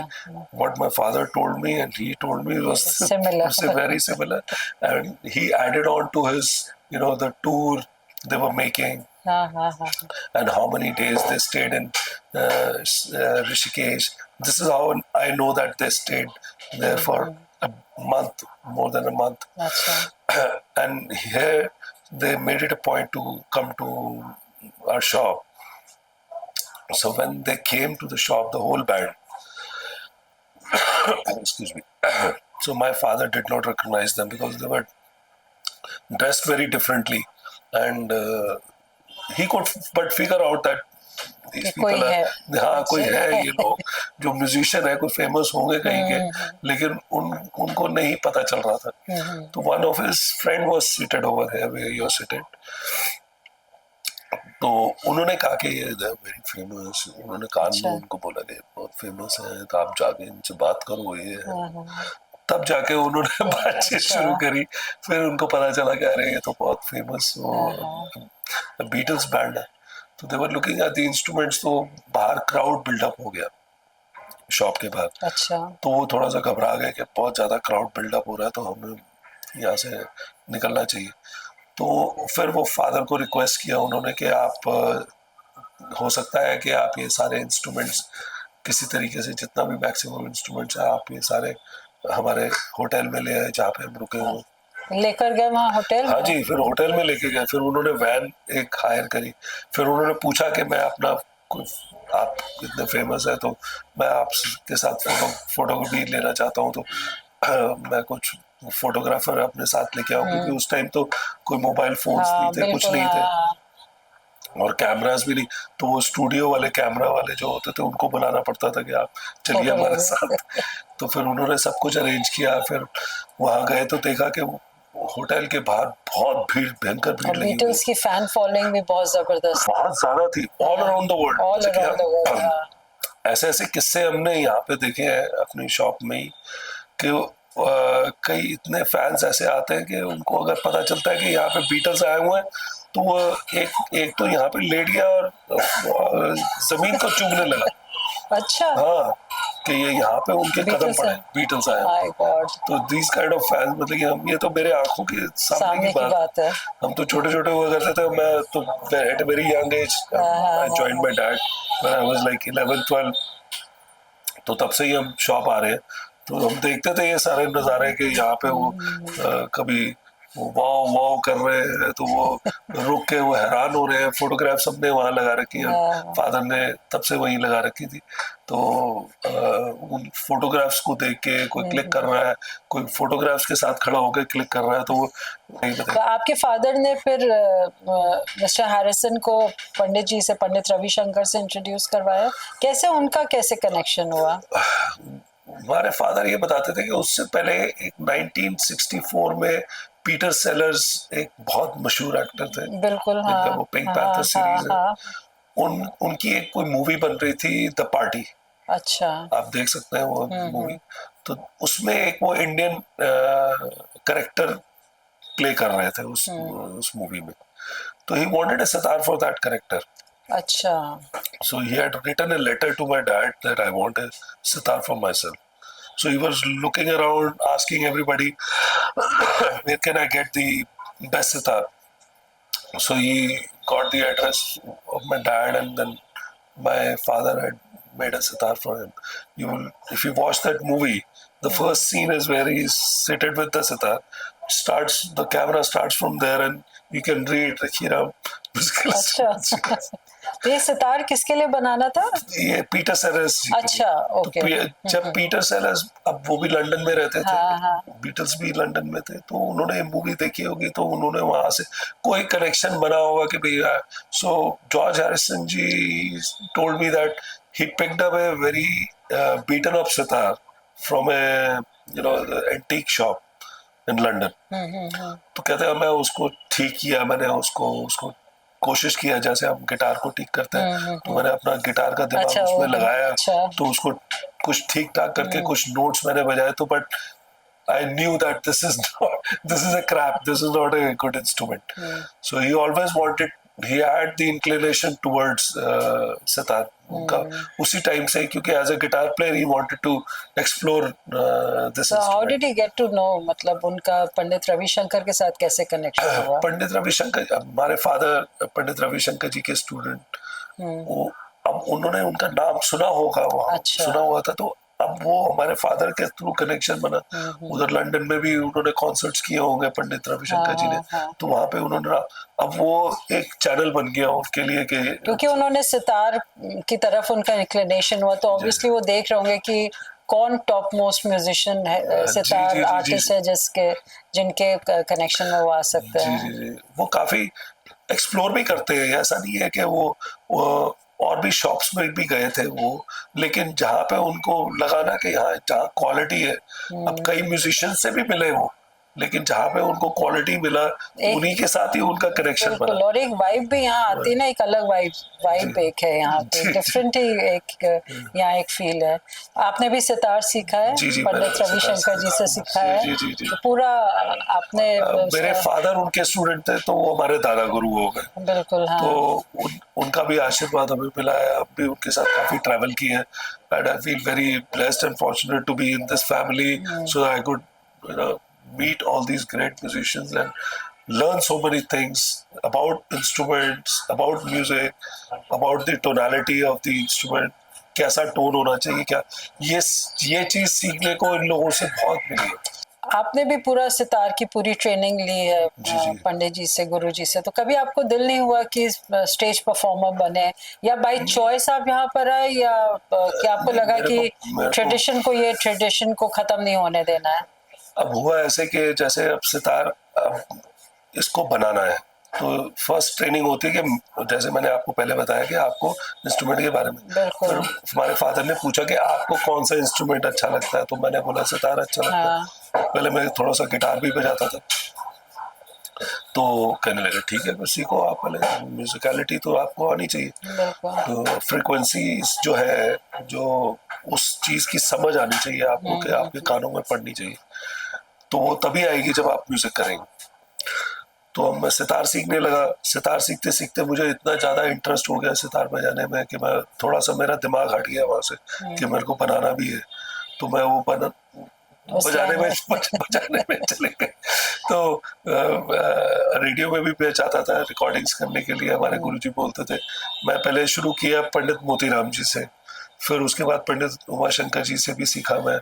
Speaker 2: What my father told me and he told me was very similar, and he added on to his the tour they were making, and how many days they stayed in Rishikesh. This is how I know that they stayed there for a month, more than a month. And here they made it a point to come to our shop. So when they came to the shop, the whole band, excuse me, so my father did not recognize them because they were dressed very differently. And he could but figure out that these people are, हाँ कोई है ये लोग, जो musician है कोई famous होंगे कहीं के, लेकिन उनको नहीं पता चल रहा था। तो one of his friend was seated over here where you are seated, तो उन्होंने कहा कि ये वेरी फेमस, उन्होंने कान में उनको बोला कि बहुत फेमस है, तो आप जाके इनसे बात करो ये है। तब जाके उन्होंने बातचीत शुरू करी, फिर उनको पता चला कि अरे ये तो बहुत फेमस बीटल्स बैंड है। तो they were looking at the instruments, तो बाहर क्राउड बिल्डअप हो गया शॉप के बाहर।
Speaker 1: अच्छा।
Speaker 2: तो वो थोड़ा सा घबरा गए कि बहुत ज़्यादा क्राउड बिल्डअप हो रहा है, तो हमें यहाँ से निकलना चाहिए। तो फिर वो फादर को रिक्वेस्ट किया उन्होंने कि आप हो सकता है कि आप ये सारे इंस्ट्रूमेंट्स किसी तरीके से, जितना भी मैक्सिमम इंस्ट्रूमेंट्स है, आप ये सारे हमारे होटल में ले आए जहाँ पे हम रुके हुए।
Speaker 1: लेकर गए वहाँ होटल?
Speaker 2: हाँ जी, फिर होटल में लेके गए। फिर उन्होंने वैन एक हायर करी। फिर उन्होंने पूछा कि मैं अपना, आप इतने फेमस है तो मैं आपके साथ फोटो भी लेना चाहता हूँ, तो मैं कुछ फोटोग्राफर अपने साथ लेके आऊँ, क्योंकि उस टाइम तो कोई मोबाइल फोन्स नहीं थे, कुछ नहीं थे और कैमरास भी नहीं। तो वो स्टूडियो वाले कैमरा वाले जो होते थे उनको बुलाना पड़ता था कि आप चलिए हमारे साथ। तो फिर उन्होंने सब कुछ अरेंज किया। फिर वहां गए तो देखा कि होटल के बाहर बहुत भीड़, भयंकर भीड़ लगी।
Speaker 1: बीटल्स की फैन फॉलोइंग भी बहुत जबरदस्त,
Speaker 2: बहुत ज्यादा थी, all around the world.
Speaker 1: All around the world.
Speaker 2: ऐसे ऐसे किस्से हमने यहाँ पे देखे हैं अपनी शॉप में ही, कि कई इतने फैंस ऐसे आते हैं कि उनको अगर पता चलता है कि यहाँ पे बीटल्स आए हुए हैं, तो वो एक तो यहाँ पे लेट गया और जमीन को चूमने लगा।
Speaker 1: अच्छा।
Speaker 2: हाँ, कि ये यहाँ पे उनके कदम पड़े, बीटल्स आए। तो दिस काइंड ऑफ फैंस, मतलब कि हम, ये तो मेरे आंखों के सामने की बात है। हम तो छोटे छोटे हुआ करते थे। मैं तो at very young age I joined my dad when I was like 11-12। तो तब से ही हम शॉप आ रहे हैं, तो हम देखते थे ये सारे नज़ारे कि यहाँ पे वो कभी वाव वाव कर रहे हैं, तो वो रुक के वो हैरान हो रहे हैं। फोटोग्राफ सबने वहाँ लगा रखी है, फादर ने तब से वहीं लगा रखी थी। तो उन फोटोग्राफ्स को देख के कोई क्लिक कर रहा है, कोई फोटोग्राफ्स के साथ खड़ा होकर क्लिक कर रहा है, तो वो नहीं पता।
Speaker 1: तो आपके फादर ने फिर मिस्टर हैरिसन को पंडित जी से, पंडित रविशंकर से इंट्रोड्यूस करवाया, कैसे उनका कैसे कनेक्शन हुआ?
Speaker 2: हमारे फादर ये बताते थे कि उससे पहले एक 1964 में पीटर सेलर्स एक बहुत मशहूर एक्टर थे,
Speaker 1: बिल्कुल, हाँ,
Speaker 2: वो पिंक पैंथर सीरीज है, उनकी एक कोई मूवी बन रही थी, द पार्टी।
Speaker 1: अच्छा।
Speaker 2: आप देख सकते हैं वो मूवी। तो उसमें एक वो इंडियन करेक्टर प्ले कर रहे थे उस मूवी में। तो he wanted a sitar for that character.
Speaker 1: अच्छा।
Speaker 2: So he had written a letter to my dad that I want a sitar for myself. So he was looking around, asking everybody, where can I get the best sitar? So he got the address of my dad, and then my father had made a sitar for him. If you watch that movie, the first scene is where he's seated with the sitar. The camera starts from there, and you can read Rakhiram.
Speaker 1: अच्छा। ये सितार किसके लिए बनाना था? ये
Speaker 2: Peter sellers.
Speaker 1: अच्छा, okay.
Speaker 2: तो जब Peter sellers, अब वो भी लंदन में रहते थे, बीटल्स भी लंदन में थे, तो उन्होंने मूवी देखी होगी, तो उन्होंने वहां से कोई कनेक्शन बना होगा कि भैया। So George Harrison ji told me that he picked up a very beaten up sitar from a antique shop in London. तो कहते हैं मैं उसको ठीक किया, मैंने उसको कोशिश किया जैसे हम गिटार को ठीक करते हैं। तो मैंने अपना गिटार का दिमाग उसमें लगाया, तो उसको कुछ ठीक ठाक करके कुछ नोट्स मैंने बजाए। तो but I knew that this is a crap, this is not a good instrument. So he always wanted, he had the inclination towards sitar. उनका उसी टाइम से, क्योंकि as a guitar player he wanted to explore this
Speaker 1: so
Speaker 2: instrument.
Speaker 1: How did he get to know, मतलब उनका पंडित रविशंकर के साथ कैसे connection हुआ?
Speaker 2: पंडित रविशंकर, हमारे फादर पंडित रविशंकर जी के स्टूडेंट, वो अब उन्होंने उनका नाम सुना होगा वहाँ, सुना हुआ था, तो अब वो हमारे फादर के थ्रू कनेक्शन बना। उधर लंदन में भी उन्होंने कॉन्सर्ट्स किए होंगे पंडित रविशंकर जी ने, तो वहाँ पे उन्होंने, अब वो एक चैनल बन गया उनके लिए कि
Speaker 1: क्योंकि उन्होंने सितार की तरफ उनका इंक्लिनेशन हुआ, तो ऑब्वियसली वो देख रहे होंगे कि कौन टॉप मोस्ट म्यूजिशियन है, सितार आर्टिस्ट है जिनके कनेक्शन में वो आ सकते हैं।
Speaker 2: वो काफी एक्सप्लोर भी करते हैं, ऐसा नहीं है कि वो और भी शॉप्स में भी गए थे वो, लेकिन जहाँ पे उनको लगा ना कि हाँ जहाँ क्वालिटी है, अब कई म्यूजिशियन से भी मिले वो, लेकिन जहाँ पे उनको क्वालिटी मिला उन्हीं के साथ ही उनका कनेक्शन
Speaker 1: बिल्कुल,
Speaker 2: बना।
Speaker 1: और एक वाइब भी यहाँ आती है ना, एक अलग वाइब एक है यहाँ पे,
Speaker 2: जी,
Speaker 1: डिफरेंट ही एक यहाँ एक फील है। आपने भी सितार सीखा है,
Speaker 2: जी,
Speaker 1: पंडित
Speaker 2: मैंने
Speaker 1: रविशंकर जी से सीखा है,
Speaker 2: जी, जी, जी।
Speaker 1: तो पूरा आपने
Speaker 2: मेरे फादर उनके स्टूडेंट थे, तो वो हमारे दादा गुरु हो गए।
Speaker 1: बिल्कुल
Speaker 2: तो
Speaker 1: हाँ।
Speaker 2: उनका भी आशीर्वाद हमें मिला है, अब भी उनके साथ काफी ट्रैवल किए हैं, and I feel very blessed and fortunate to be in this family, so I could meet all these great musicians and learn so many things about instruments, about music, about the tonality of the instrument, कैसा tone होना चाहिए, क्या ये चीज सीखने को इन लोगों से बहुत मिली है।
Speaker 1: आपने भी पूरा सितार की पूरी ट्रेनिंग ली है
Speaker 2: जी, जी।
Speaker 1: पंडित जी से, गुरु जी से, तो कभी आपको दिल नहीं हुआ कि स्टेज परफॉर्मर बने, या बाय चॉइस आप यहाँ पर आए, या कि आपको लगा कि ट्रेडिशन को ये ट्रेडिशन को खत्म नहीं होने देना है?
Speaker 2: अब हुआ ऐसे कि जैसे अब सितार इसको बनाना है, तो फर्स्ट ट्रेनिंग होती है कि जैसे मैंने आपको पहले बताया कि आपको इंस्ट्रूमेंट के बारे में,
Speaker 1: बिल्कुल।
Speaker 2: फिर हमारे फादर ने पूछा कि आपको कौन सा इंस्ट्रूमेंट अच्छा लगता है, तो मैंने बोला सितार अच्छा लगता है। पहले मैं थोड़ा सा गिटार भी बजाता था, तो कहने लगे ठीक है फिर सीखो आप, पहले म्यूजिकलिटी तो आपको आनी चाहिए, तो फ्रीक्वेंसी जो है, जो उस चीज की समझ आनी चाहिए आपको कि आपके कानों में पड़नी चाहिए, तो वो तभी आएगी जब आप म्यूजिक करेंगे। तो मैं सितार सीखने लगा, सितार सीखते सीखते मुझे इतना ज्यादा इंटरेस्ट हो गया सितार बजाने में कि मैं थोड़ा सा मेरा दिमाग हट गया वहां से कि मेरे को बनाना भी है, तो मैं वो बजाने में चले गए। तो रेडियो में भी मैं चाहता था रिकॉर्डिंग्स करने के लिए, हमारे गुरुजी बोलते थे। मैं पहले शुरू किया पंडित मोतीराम जी से, फिर उसके बाद पंडित उमाशंकर जी से भी सीखा मैं,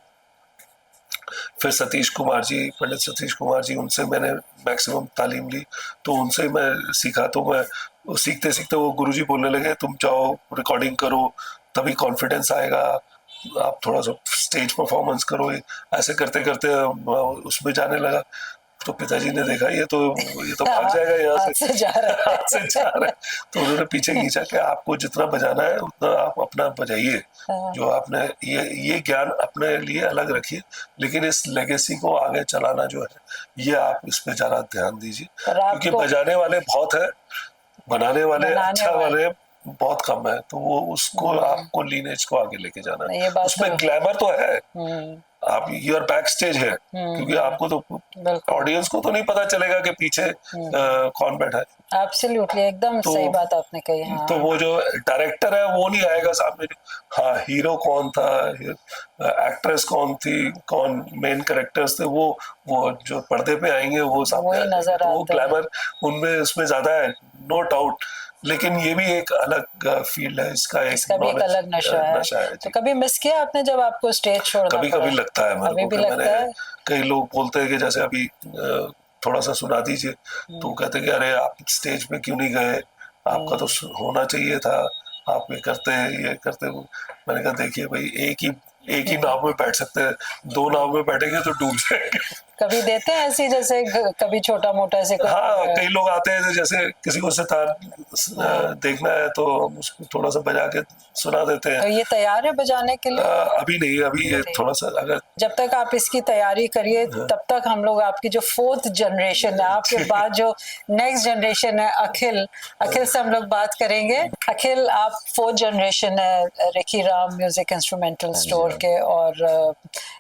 Speaker 2: फिर सतीश कुमार जी, पंडित सतीश कुमार जी, उनसे मैंने मैक्सिमम तालीम ली, तो उनसे मैं सीखा। तो मैं सीखते सीखते वो गुरुजी बोलने लगे तुम जाओ रिकॉर्डिंग करो, तभी कॉन्फिडेंस आएगा, आप थोड़ा सा स्टेज परफॉर्मेंस करो। ऐसे करते करते उसमें जाने लगा, तो पिताजी ने देखा ये तो भाग जाएगा यहाँ से,
Speaker 1: जा रहा
Speaker 2: है। तो उन्होंने पीछे खींचा कि आपको जितना बजाना है उतना आप अपना बजाइए, जो आपने ये ज्ञान अपने लिए अलग रखिए, लेकिन इस लेगेसी को आगे चलाना जो है ये आप इस पे ज्यादा ध्यान दीजिए, क्योंकि बजाने वाले बहुत है, बनाने वाले अच्छा वाले बहुत कम है, तो वो उसको आपको लीनेज को आगे लेके जाना है। उसमें ग्लैमर तो है, आप यूर बैक स्टेज है, क्योंकि आपको तो ऑडियंस को तो नहीं पता चलेगा कि पीछे कौन बैठा है।
Speaker 1: एब्सोल्युटली, एकदम सही बात आपने कही। हाँ।
Speaker 2: तो वो जो डायरेक्टर है वो नहीं आएगा सामने, हाँ हीरो कौन था, एक्ट्रेस कौन थी, कौन मेन कैरेक्टर्स थे, वो जो पर्दे पे आएंगे वो सामने नजर आता है, वो ग्लैमर उनमें उसमें ज्यादा है, नो डाउट, लेकिन ये भी एक अलग फील्ड है, इसका भी एक अलग नशा है।
Speaker 1: तो कभी मिस किया आपने जब आपको स्टेज छोड़ना
Speaker 2: कभी कभी लगता है मेरे को, मैंने कई लोग बोलते हैं कि जैसे अभी थोड़ा सा सुना दीजिए, तो कहते कि अरे आप स्टेज पे क्यों नहीं गए, आपका तो होना चाहिए था, आप ये करते। मैंने कहा देखिए भाई, एक ही नाव में बैठ सकते हैं, दो नाव में बैठेंगे तो डूब जाएंगे।
Speaker 1: कभी देते हैं ऐसी, जैसे कभी छोटा मोटा ऐसे
Speaker 2: हाँ, कई लोग आते हैं जैसे किसी को सितार देखना है तो उसको थोड़ा सा बजा के सुना देते हैं।
Speaker 1: तो ये तैयार है बजाने के लिए?
Speaker 2: अभी नहीं, अभी ये थोड़ा सा, अगर
Speaker 1: जब तक आप इसकी तैयारी करिए तब तक हम लोग आपकी जो 4th जनरेशन है, आपके बाद जो नेक्स्ट जनरेशन है, अखिल से हम लोग बात करेंगे। अखिल, आप 4th जनरेशन है Ricky Ram music instrumental store के, और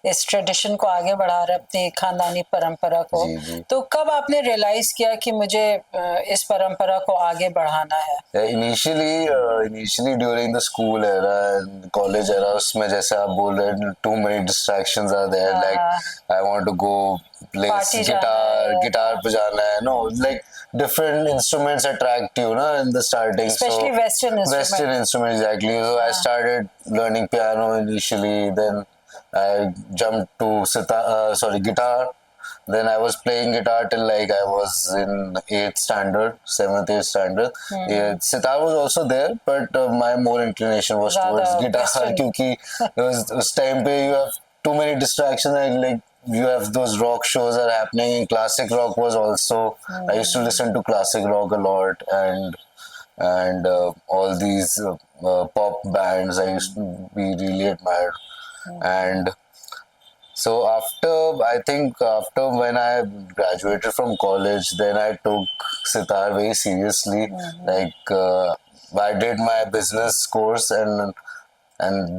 Speaker 1: इस ट्रेडिशन को आगे बढ़ा रहे अपनी खानदानी परंपरा को। तो कब आपने रियलाइज किया कि मुझे इस परंपरा को आगे बढ़ाना है?
Speaker 3: Initially during the school era, college era, उसमें जैसे आप बोल रहे हैं, too many distractions are there, like I want to go play guitar बजाना है, no, like different instruments attract you, na, in the starting,
Speaker 1: especially Western
Speaker 3: instruments, exactly. So I started learning piano initially, then I jumped to guitar. Then I was playing guitar till like I was in 7th, 8th standard. Yeah, sitar was also there, but my more inclination was towards guitar, because उस time पे you have too many distractions, and like you have those rock shows are happening. Classic rock was also, I used to listen to classic rock a lot, and and all these pop bands I used to be really admired. And so after when I graduated from college, then I took sitar very seriously. Like I did my business course, and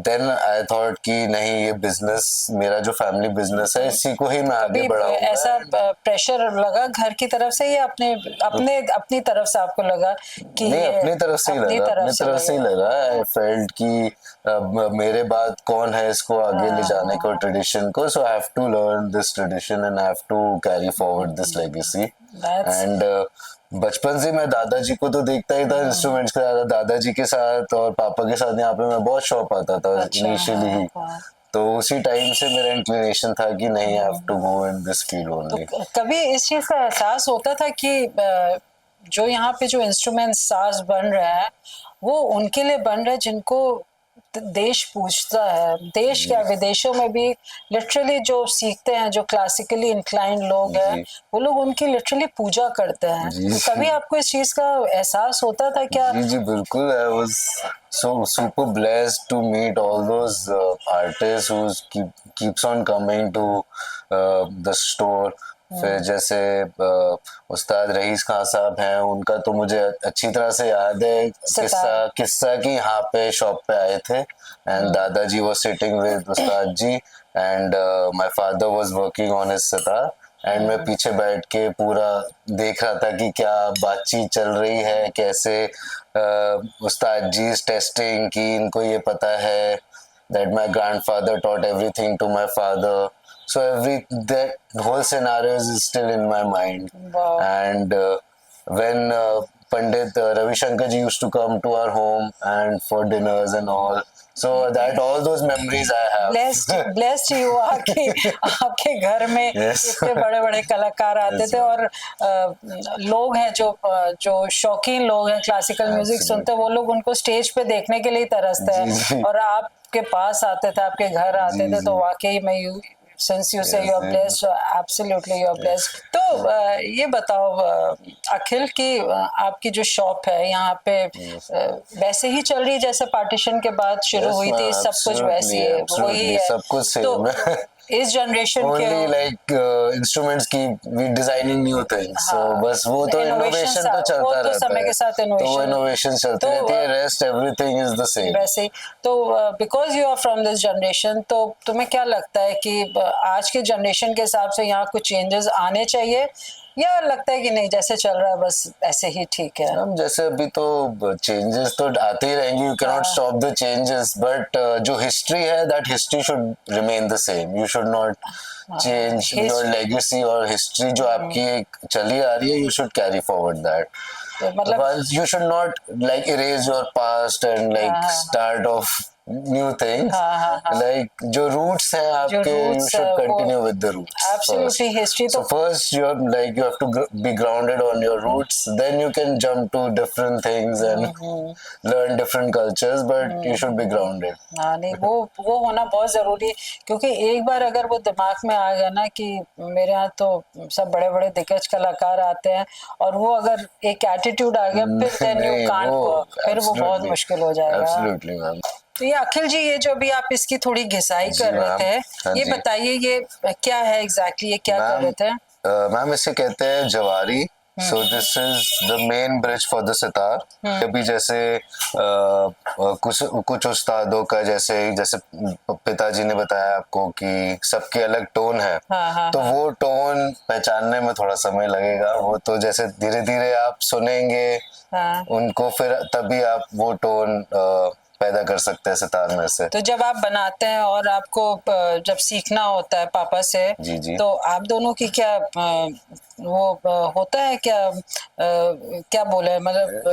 Speaker 3: then I thought कि नहीं, ये business मेरा जो family business है इसी को ही मैं आगे
Speaker 1: कभी
Speaker 3: बढ़ाऊंगा.
Speaker 1: ऐसा प्रेशर लगा घर की तरफ से या अपने अपने अपनी तरफ से आपको लगा कि
Speaker 3: नहीं, अपनी तरफ से ही लगा, अपनी तरफ से ही लगा. आई फेल्ट कि अब मेरे बाद कौन है इसको आगे ले जाने को, ट्रेडिशन को. So I have to learn this tradition and I have to carry forward this legacy. And बचपन से मैं दादाजी को तो देखता ही था इंस्ट्रूमेंट्स के साथ. दादाजी के साथ और पापा के साथ यहाँ पे मैं बहुत शौक आता था इनिशियली ही. तो उसी टाइम से मेरा इंक्लिनेशन था कि नहीं, I have to go in this field only.
Speaker 1: कभी इस चीज का एहसास होता था कि जो यहाँ पे जो इंस्ट्रूमेंट साज बन रहा है वो उनके लिए बन रहा है जिनको देश पूछता है? देश क्या, विदेशों में भी लिटरली जो सीखते हैं, जो क्लासिकली इंक्लाइंड लोग हैं, वो लोग उनकी लिटरली पूजा करते हैं. तो कभी आपको इस चीज का एहसास होता था क्या?
Speaker 3: जी जी बिल्कुल. I was so super blessed to meet all those artists who keeps on coming to the store. फिर जैसे उस्ताद रईस खान साहब हैं, उनका तो मुझे अच्छी तरह से याद है किस्सा कि यहाँ पे शॉप पे आए थे एंड दादाजी was sitting with Ustad ji and my father was working on his sitar and मैं पीछे बैठ के पूरा देख रहा था कि क्या बातचीत चल रही है, कैसे उस्ताद जी इज टेस्टिंग कि इनको ये पता है that my grandfather taught everything to my father. So that whole scenario is still in my mind.
Speaker 1: Wow.
Speaker 3: And when Pandit Ravi Shankar ji used to come to our home and for dinners and all, so that all those memories I have.
Speaker 1: Blessed you आपके घर में इतने बड़े बड़े कलाकार आते थे और लोग हैं जो शौकीन लोग हैं, क्लासिकल म्यूजिक सुनते हैं, वो लोग उनको स्टेज पे देखने के लिए तरसते हैं और आपके पास आते थे, आपके घर आते थे. तो वाकई में since you say you are blessed, absolutely you are blessed. तो ये बताओ अखिल कि आपकी जो शॉप है यहाँ पे वैसे ही चल रही है जैसे पार्टीशन के बाद शुरू हुई थी? सब कुछ वैसी है, वही है,
Speaker 3: सब कुछ सेम है.
Speaker 1: इस जनरेशन के
Speaker 3: only like इंस्ट्रूमेंट्स की we designing new things. So बस वो तो इनोवेशन तो चलता रहता है,
Speaker 1: समय के साथ
Speaker 3: तो इनोवेशन चलती रहती है. Rest everything is the same.
Speaker 1: वैसे ही तो because you are from this generation, तो तुम्हें क्या लगता है कि आज के जनरेशन के हिसाब से यहाँ कुछ चेंजेस आने चाहिए या लगता है कि नहीं जैसे चल रहा है बस ऐसे ही ठीक है?
Speaker 3: हम जैसे अभी तो चेंजेस तो आते ही रहेंगे, you can not stop the changes, but जो हिस्ट्री है that history should remain the same. You should not change your legacy और हिस्ट्री जो आपकी चली आ रही है, you should carry forward that. मतलब you should not like erase your past and like start off new things. Like जो roots हैं आपके, you should continue with the roots.
Speaker 1: Absolutely, history.
Speaker 3: So first you have to be grounded on your roots. Then you can jump to different things and learn different cultures, but you should be grounded.
Speaker 1: हाँ नहीं, वो होना बहुत जरूरी है क्योंकि एक बार अगर वो दिमाग में आ गया ना कि मेरे यहाँ तो सब बड़े बड़े दिग्गज कलाकार आते हैं और वो अगर एक एटीट्यूड आ गया फिर then you can't go, फिर वो बहुत मुश्किल हो जाएगा.
Speaker 3: Absolutely, ma'am.
Speaker 1: तो ये अखिल जी, ये जो अभी आप इसकी थोड़ी घिसाई कर रहे थे, ये बताइए ये क्या है एग्जैक्टली, ये क्या कर रहे थे?
Speaker 3: मैम इसे कहते हैं जवारी. So this is the main bridge for the sitar. अभी जैसे कुछ उस्तादों का जैसे पिताजी ने बताया आपको कि सबके अलग टोन है. तो वो टोन पहचानने में थोड़ा समय लगेगा. वो तो जैसे धीरे धीरे आप सुनेंगे उनको, फिर तभी आप वो टोन पैदा कर सकते हैं सितार में से. तो
Speaker 1: जब आप बनाते हैं और आपको जब सीखना होता है पापा से,
Speaker 3: जी.
Speaker 1: तो आप दोनों की क्या वो होता है क्या बोले, मतलब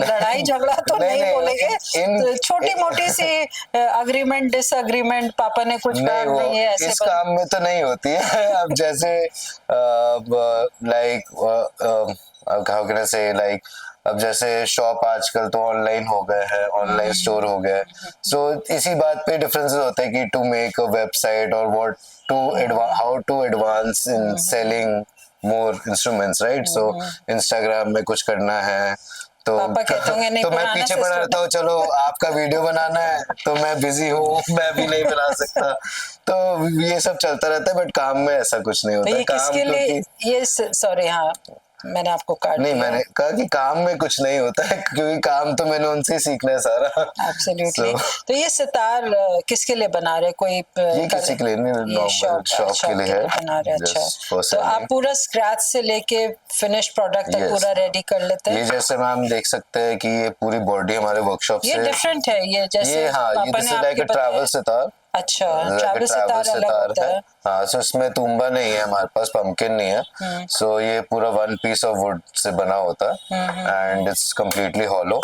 Speaker 1: लड़ाई झगड़ा तो नहीं बोलेंगे, छोटी मोटी सी अग्रीमेंट डिसएग्रीमेंट, पापा ने कुछ कहा नहीं है ऐसे,
Speaker 3: इस काम में तो नहीं होती है. अब जैसे लाइक हाउ कैन आई से, लाइक अब जैसे शॉप आजकल तो ऑनलाइन हो गए हैं, ऑनलाइन स्टोर हो गए. सो इसी बात पे डिफरेंसेस होते हैं कि टू मेक अ वेबसाइट और how to advance in selling more instruments, right. So Instagram में कुछ करना है तो
Speaker 1: पापा कहते होंगे नहीं
Speaker 3: तो मैं
Speaker 1: पुराना
Speaker 3: पीछे पड़ा
Speaker 1: system
Speaker 3: रहता हूँ, चलो आपका वीडियो बनाना है तो मैं बिजी हूँ, मैं भी नहीं बना सकता। तो ये सब चलता रहता है, बट काम में ऐसा कुछ नहीं
Speaker 1: तो
Speaker 3: होता
Speaker 1: ये
Speaker 3: काम,
Speaker 1: किसके लिए
Speaker 3: क्योंकि
Speaker 1: ये सॉरी हाँ मैंने आपको काट
Speaker 3: नहीं,
Speaker 1: दिया।
Speaker 3: मैंने कहा कि काम में कुछ नहीं होता है, क्योंकि काम तो मैंने उनसे ही सीखना है सारा।
Speaker 1: एब्सोल्युटली।
Speaker 3: So,
Speaker 1: तो ये सितार किसके लिए बना रहे, कोई
Speaker 3: ये किसी के लिए नहीं,
Speaker 1: ये
Speaker 3: नॉर्मल शॉप के लिए है,
Speaker 1: बना रहे। अच्छा,
Speaker 3: just for
Speaker 1: तो आप
Speaker 3: selling।
Speaker 1: पूरा स्क्रैच से लेके फिनिश प्रोडक्ट तक
Speaker 3: Yes।
Speaker 1: पूरा रेडी कर लेते
Speaker 3: ये
Speaker 1: हैं।
Speaker 3: जैसे मैम देख सकते हैं कि ये पूरी बॉडी हमारे वर्कशॉप
Speaker 1: ये
Speaker 3: से,
Speaker 1: डिफरेंट है, ये जैसे
Speaker 3: ये हाँ, ये
Speaker 1: पापा
Speaker 3: दिस
Speaker 1: ने
Speaker 3: इज लाइक
Speaker 1: आपके
Speaker 3: अ ट्रैवल
Speaker 1: बताया।
Speaker 3: सितार।
Speaker 1: अच्छा,
Speaker 3: like a
Speaker 1: ट्रैवल सितार अलग होता है।
Speaker 3: हाँ, सो इसमें तुम्बा नहीं है हमारे पास, पंपकिन नहीं है। सो ये पूरा one piece of would say बना होता है एंड इट्स कम्प्लीटली हॉलो।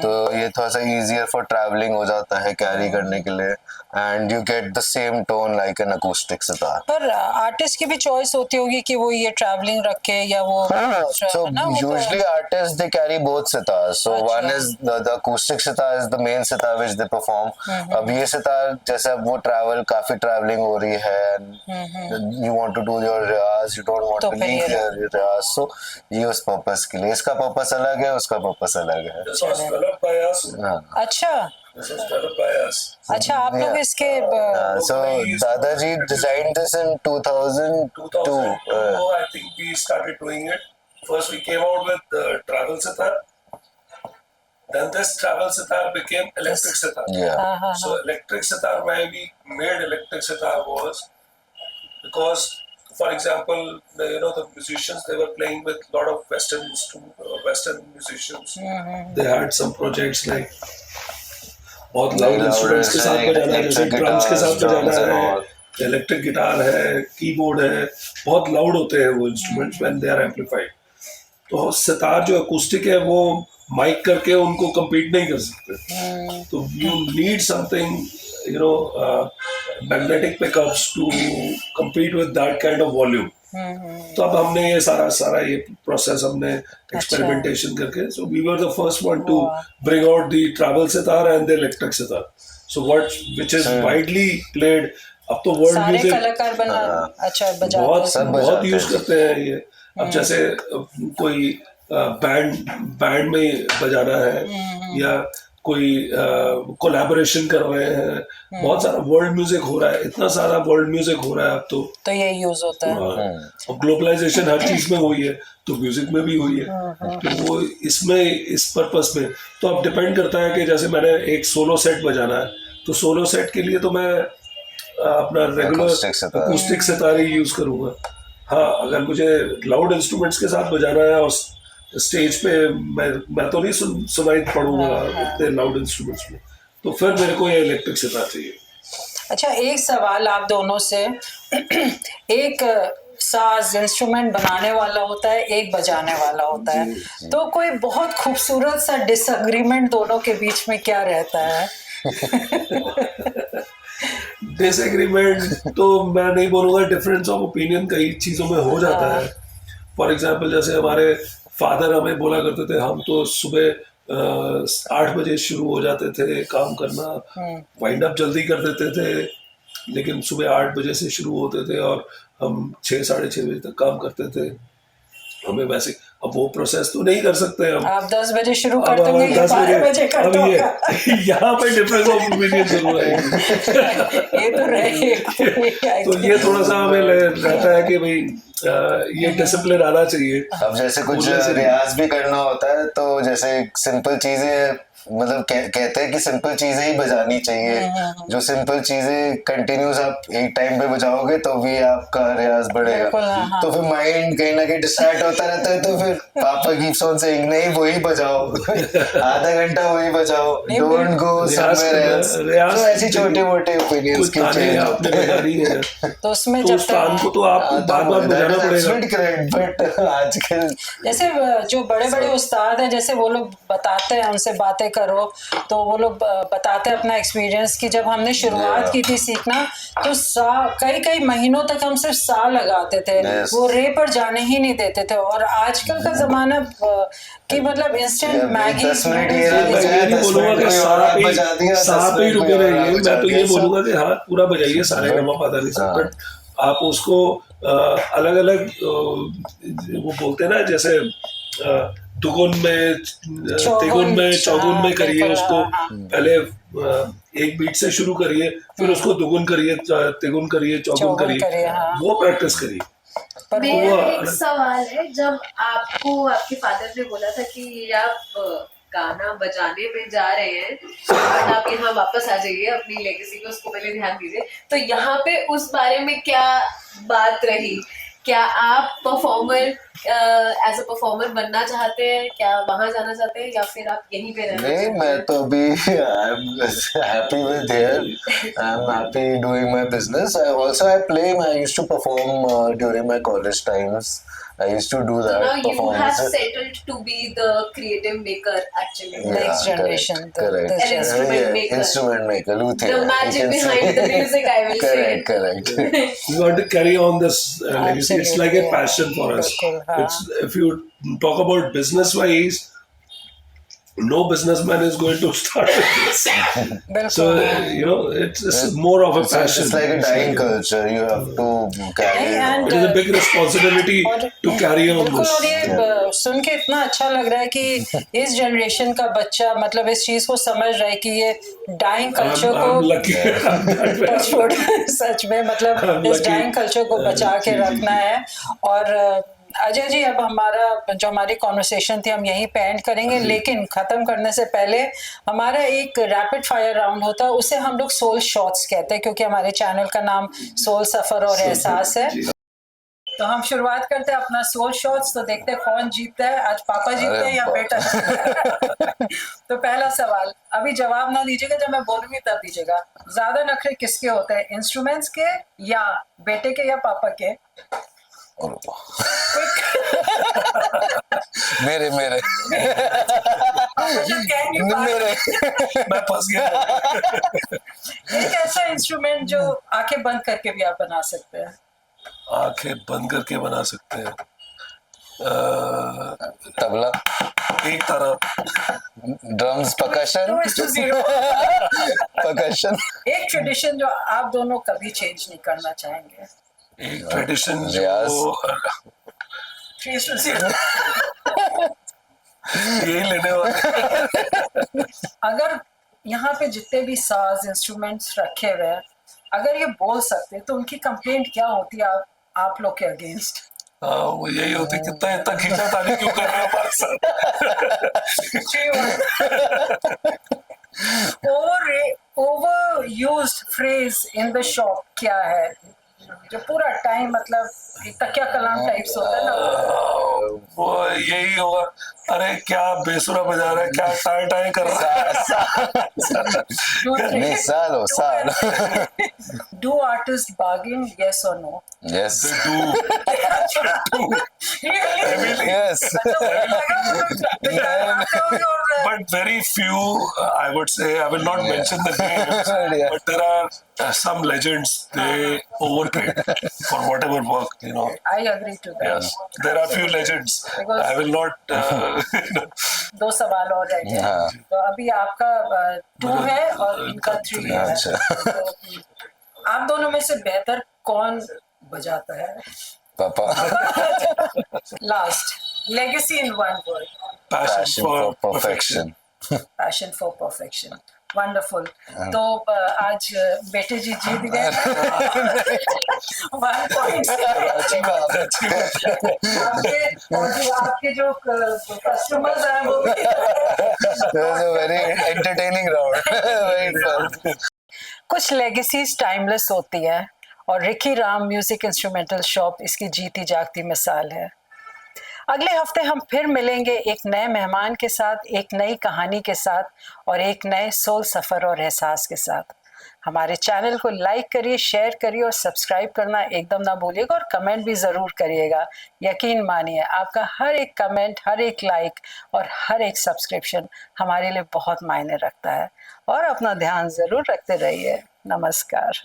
Speaker 3: तो ये थोड़ा सा इजियर फॉर ट्रैवलिंग हो जाता है कैरी करने के लिए, and you get the same tone like an acoustic sitar.
Speaker 1: पर आर्टिस्ट की भी चॉइस होती होगी कि वो ये ट्रैवलिंग रखे या वो
Speaker 3: So
Speaker 1: है ना, वो तो-
Speaker 3: usually artists they carry both sitars. So one is the acoustic sitar is the main sitar which they perform. अब ये सितार जैसे अब वो काफी ट्रैवलिंग हो रही है, and you want to do your Riyaz, you don't want
Speaker 1: तो
Speaker 3: to
Speaker 1: फिर
Speaker 3: leave
Speaker 1: ये
Speaker 3: your रियाज, so ये उस पर्पस के लिए, इसका पर्पस अलग है, उसका पर्पस अलग है।
Speaker 2: This was developed by us.
Speaker 3: हाँ।
Speaker 1: अच्छा
Speaker 2: This was developed by us.
Speaker 1: अच्छा, आप लोग इसके
Speaker 3: So दादाजी designed this in 2002.
Speaker 2: 2002, I think we started doing it. First we came out with the travel sitar. Then this travel sitar became electric sitar.
Speaker 3: Yeah.
Speaker 2: So electric sitar, why we made electric sitar was because, for example, the musicians, they were playing with a lot of Western musicians. They had some projects like बहुत loud instruments के साथ बजाना है, जैसे drums के साथ बजाना है, इलेक्ट्रिक गिटार है, कीबोर्ड है, बहुत लाउड होते हैं वो instruments when they are amplified. तो सितार जो अकूस्टिक है वो माइक करके उनको compete नहीं कर सकते। तो you need something magnetic pickups to compete with that kind of volume. तो अब हमने ये सारा ये प्रोसेस हमने एक्सपेरिमेंटेशन करके, so we were the first one to bring out the travel sitar and the electric sitar. So which is widely played. अब तो वर्ल्ड
Speaker 1: सारे
Speaker 2: म्यूजिक
Speaker 1: कलाकार बना अच्छा बजाते
Speaker 2: बहुत
Speaker 1: हैं।
Speaker 2: बहुत यूज करते हैं ये। अब जैसे कोई बैंड में बजाना है या कोई कोलैबोरेशन कर रहे हैं, बहुत सारा वर्ल्ड म्यूजिक हो रहा है, इतना सारा वर्ल्ड म्यूजिक हो रहा है अब तो
Speaker 1: ये यूज होता है।
Speaker 2: और ग्लोबलाइजेशन हर चीज में हुई है, तो म्यूजिक में भी हुई है। तो वो इसमें इस पर्पस में तो अब डिपेंड करता है कि जैसे मैंने एक सोलो सेट बजाना है, तो सोलो सेट के लिए तो मैं अपना रेगुलर अकूस्टिक सितार ही यूज करूंगा। हाँ, अगर मुझे लाउड इंस्ट्रूमेंट्स के साथ बजाना है और स्टेज पे मैं तो नहीं सुनाई पड़ूंगा इतने लाउड इंस्ट्रूमेंट्स में, तो फिर मेरे को ये इलेक्ट्रिक सितार चाहिए।
Speaker 1: अच्छा, एक सवाल आप दोनों से एक साज इंस्ट्रूमेंट बनाने वाला होता है, एक बजाने वाला होता है, तो कोई बहुत खूबसूरत सा डिसएग्रीमेंट दोनों के बीच में क्या रहता है?
Speaker 2: डिसएग्रीमेंट तो मैं नहीं बोलूँगा, डिफरेंस ऑफ ओपिनियन कई चीज़ों में हो जाता है। फॉर एग्जांपल जैसे हमारे फादर हमें बोला करते थे, हम तो सुबह 8 बजे शुरू हो जाते थे काम करना, वाइंड अप जल्दी कर देते थे, लेकिन सुबह 8 बजे से शुरू होते थे और हम 6 साढ़े 6 बजे तक काम करते थे। हमें वैसे अब वो प्रोसेस तो नहीं कर सकते हम।
Speaker 1: आप 10 बजे शुरू करते होंगे या 12 बजे करते होंगे?
Speaker 2: यहाँ पे डिफरेंस ऑफ ओपिनियन जरूर है।
Speaker 1: ये तो रहेगा।
Speaker 2: तो ये थोड़ा सा हमें रहता है कि भाई ये डिसिप्लिन आना चाहिए।
Speaker 3: अब जैसे कुछ रियाज भी करना होता है, तो जैसे सिंपल चीजें मतलब कहते हैं कि सिंपल चीजें ही बजानी चाहिए। जो सिंपल चीजें कंटिन्यूस आप एक टाइम पे बजाओगे तो भी आपका रियाज बढ़ेगा। तो फिर माइंड कहीं ना कहीं डिस्ट्रैक्ट होता रहता है, तो फिर पापा कीप्स ऑन सेइंग नहीं वही बजाओ, आधा घंटा वही बजाओ, डोंट गो समवेयर एल्स। तो ऐसी छोटे मोटे ओपिनियंस के चेंज,
Speaker 1: तो उसमें
Speaker 2: जब कान को तो आप बार-बार बजाना पड़ेगा।
Speaker 3: बट आजकल
Speaker 1: जैसे जो बड़े-बड़े उस्ताद हैं, जैसे वो लोग बताते हैं, उनसे बातें करो तो वो लोग बताते हैं अपना एक्सपीरियंस कि जब हमने शुरुआत की थी सीखना, तो कई महीनों तक हम सिर्फ सा लगाते थे, वो रे पर जाने ही नहीं देते थे। और आजकल का जमाना कि मतलब इंस्टेंट मैगी,
Speaker 3: 10 मिनट
Speaker 2: बोलूंगा कि सा पे ही रुके रहिए। मैं तो ये बोलूंगा कि हाँ पूरा बजाइए, सारे गमा पता नहीं सब, बट आप उसको अलग अलग वो बोलते हैं ना, जैसे दुगुन में तिगुन में चौगुन में करिए
Speaker 1: बिल्कुल,
Speaker 2: उसको।
Speaker 1: हाँ।
Speaker 2: पहले एक बीट से शुरू करिए, फिर उसको दुगुन करिए, तिगुन करिए, चौगुन
Speaker 1: चौगुन करिए,
Speaker 2: करिए,
Speaker 1: हाँ।
Speaker 2: वो प्रैक्टिस करिए।
Speaker 1: पर
Speaker 4: मेरा
Speaker 2: वो-
Speaker 4: एक सवाल है, जब आपको आपके फादर ने बोला था कि ये आप गाना बजाने में जा रहे हैं और आप यहाँ वापस आ जाइए, अपनी लेगेसी पे उसको पहले ध्यान दीजिए, तो यहाँ पे उस बारे में क्या बात रही? क्या आप परफॉर्मर एज अ परफॉर्मर बनना चाहते हैं, क्या वहां जाना चाहते हैं, या फिर आप यहीं पे रहना
Speaker 3: नहीं,
Speaker 4: चाहते
Speaker 3: मैं
Speaker 4: हैं?
Speaker 3: तो अभी I am happy with here, I am happy doing my business. I play, I used to perform during my college times, I used to do
Speaker 4: So
Speaker 3: that
Speaker 4: now you have
Speaker 3: performances.
Speaker 4: settled to be the creative maker, actually.
Speaker 1: Next generation,
Speaker 3: correct.
Speaker 4: An instrument maker.
Speaker 3: Instrument maker, luthier.
Speaker 4: The magic
Speaker 3: you can
Speaker 4: behind
Speaker 3: say.
Speaker 4: the music, I will say.
Speaker 3: Correct.
Speaker 2: You got to carry on this legacy. It's like a
Speaker 1: Absolutely,
Speaker 2: passion for us.
Speaker 1: बिल्कुल, हाँ।
Speaker 2: It's, if you talk about business wise, no businessman is going to start with this. So
Speaker 1: बिल्कुल,
Speaker 2: it's more of a passion.
Speaker 3: It's like a dying culture. You have to carry it on.
Speaker 2: It is a big responsibility to carry on
Speaker 1: बिल्कुल।
Speaker 2: this.
Speaker 1: और ये सुन के इतना अच्छा लग रहा है कि इस जनरेशन का बच्चा मतलब इस चीज को समझ रहा है कि ये डाइंग कल्चर
Speaker 2: I'm
Speaker 1: को
Speaker 2: lucky. I'm that way.
Speaker 1: Touchwood सच में मतलब
Speaker 2: I'm
Speaker 1: इस
Speaker 2: lucky.
Speaker 1: डाइंग कल्चर को बचा के
Speaker 2: जी, जी।
Speaker 1: रखना है। और अजय जी, अब हमारी कॉन्वर्सेशन थी हम यहीं पे एंड करेंगे, लेकिन खत्म करने से पहले हमारा एक रैपिड फायर राउंड होता है, उसे हम लोग सोल शॉट्स कहते हैं, क्योंकि हमारे चैनल का नाम सोल सफर और एहसास है।
Speaker 2: जी।
Speaker 1: तो हम शुरुआत करते हैं अपना सोल शॉट्स, तो देखते हैं कौन जीतता है। आज पापा जीतते हैं या
Speaker 3: अरे
Speaker 1: बेटा जीतता है? तो पहला सवाल, अभी जवाब ना दीजिएगा, जब मैं बोलूंगी तब दीजिएगा। ज्यादा नखरे किसके होते हैं, इंस्ट्रूमेंट्स के या बेटे के या पापा के?
Speaker 3: मेरे
Speaker 1: पापा जब कह नहीं पा रहे,
Speaker 3: मेरे
Speaker 2: मैं फंस गया।
Speaker 1: एक ऐसा इंस्ट्रूमेंट जो आंखें बंद करके भी आप बना सकते हैं।
Speaker 2: आंखें बंद करके बना सकते हैं।
Speaker 3: तबला,
Speaker 2: एक तरफ
Speaker 3: ड्रम्स, परकशन,
Speaker 1: 2:0।
Speaker 3: परकशन,
Speaker 1: एक ट्रेडिशन जो आप दोनों कभी चेंज नहीं करना चाहेंगे।
Speaker 2: एक ट्रेडिशन
Speaker 3: रियाज।
Speaker 2: जो
Speaker 1: 3:0।
Speaker 2: यही लेने वाले।
Speaker 1: अगर यहाँ पे जितने भी साज इंस्ट्रूमेंट्स रखे हुए हैं, अगर ये बोल सकते तो उनकी कंप्लेंट क्या होती है आप लोग के अगेंस्ट?
Speaker 2: वो यही होती, कितना इतना खींचातानी क्यों कर रहे हो हमारे साथ। Over used phrase in the shop क्या है, जो पूरा टाइम मतलब एक तकिया कलाम टाइप्स होता है ना? वो यही होगा, अरे क्या बेसुरा बजा रहा है, क्या टाई टाई कर रहा है।
Speaker 3: नहीं, साल
Speaker 1: Do artists bargain, yes or no?
Speaker 3: yes
Speaker 1: Really?
Speaker 3: yes
Speaker 2: But very few, I would say, I will not mention the names,
Speaker 3: Yeah.
Speaker 2: but there are some legends, they overpaid for whatever work,
Speaker 1: I agree to that.
Speaker 2: Yes, there are few legends.
Speaker 1: Because-
Speaker 2: I will not,
Speaker 1: दो सवाल और रह गए।
Speaker 3: हाँ।
Speaker 1: तो अभी आपका 2 है और इनका 3 है।
Speaker 3: अच्छा।
Speaker 1: तो आप दोनों में से बेहतर कौन बजाता है?
Speaker 3: पापा,
Speaker 1: last, legacy in one word,
Speaker 2: passion for perfection.
Speaker 1: Passion for perfection. Wonderful. तो आज बेटे जी जीत गए 1 पॉइंट।
Speaker 3: अच्छी बात है, अच्छी बात है।
Speaker 1: आपके जो कस्टमर्स हैं वो भी
Speaker 3: It was a very entertaining round. Very fun.
Speaker 1: कुछ लेगेसीज टाइमलेस होती है और Ricky Ram music instrumental shop इसकी जीती जागती मिसाल है। अगले हफ्ते हम फिर मिलेंगे एक नए मेहमान के साथ, एक नई कहानी के साथ और एक नए सोल सफ़र और एहसास के साथ। हमारे चैनल को लाइक करिए, शेयर करिए और सब्सक्राइब करना एकदम ना भूलिएगा और कमेंट भी ज़रूर करिएगा। यकीन मानिए, आपका हर एक कमेंट, हर एक लाइक और हर एक सब्सक्रिप्शन हमारे लिए बहुत मायने रखता है। और अपना ध्यान ज़रूर रखते रहिए। नमस्कार।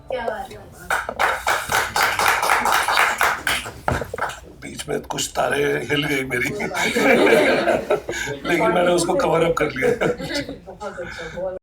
Speaker 4: क्या बात है।
Speaker 2: बीच में कुछ तारे हिल गई मेरी लेकिन मैंने उसको कवर अप कर लिया।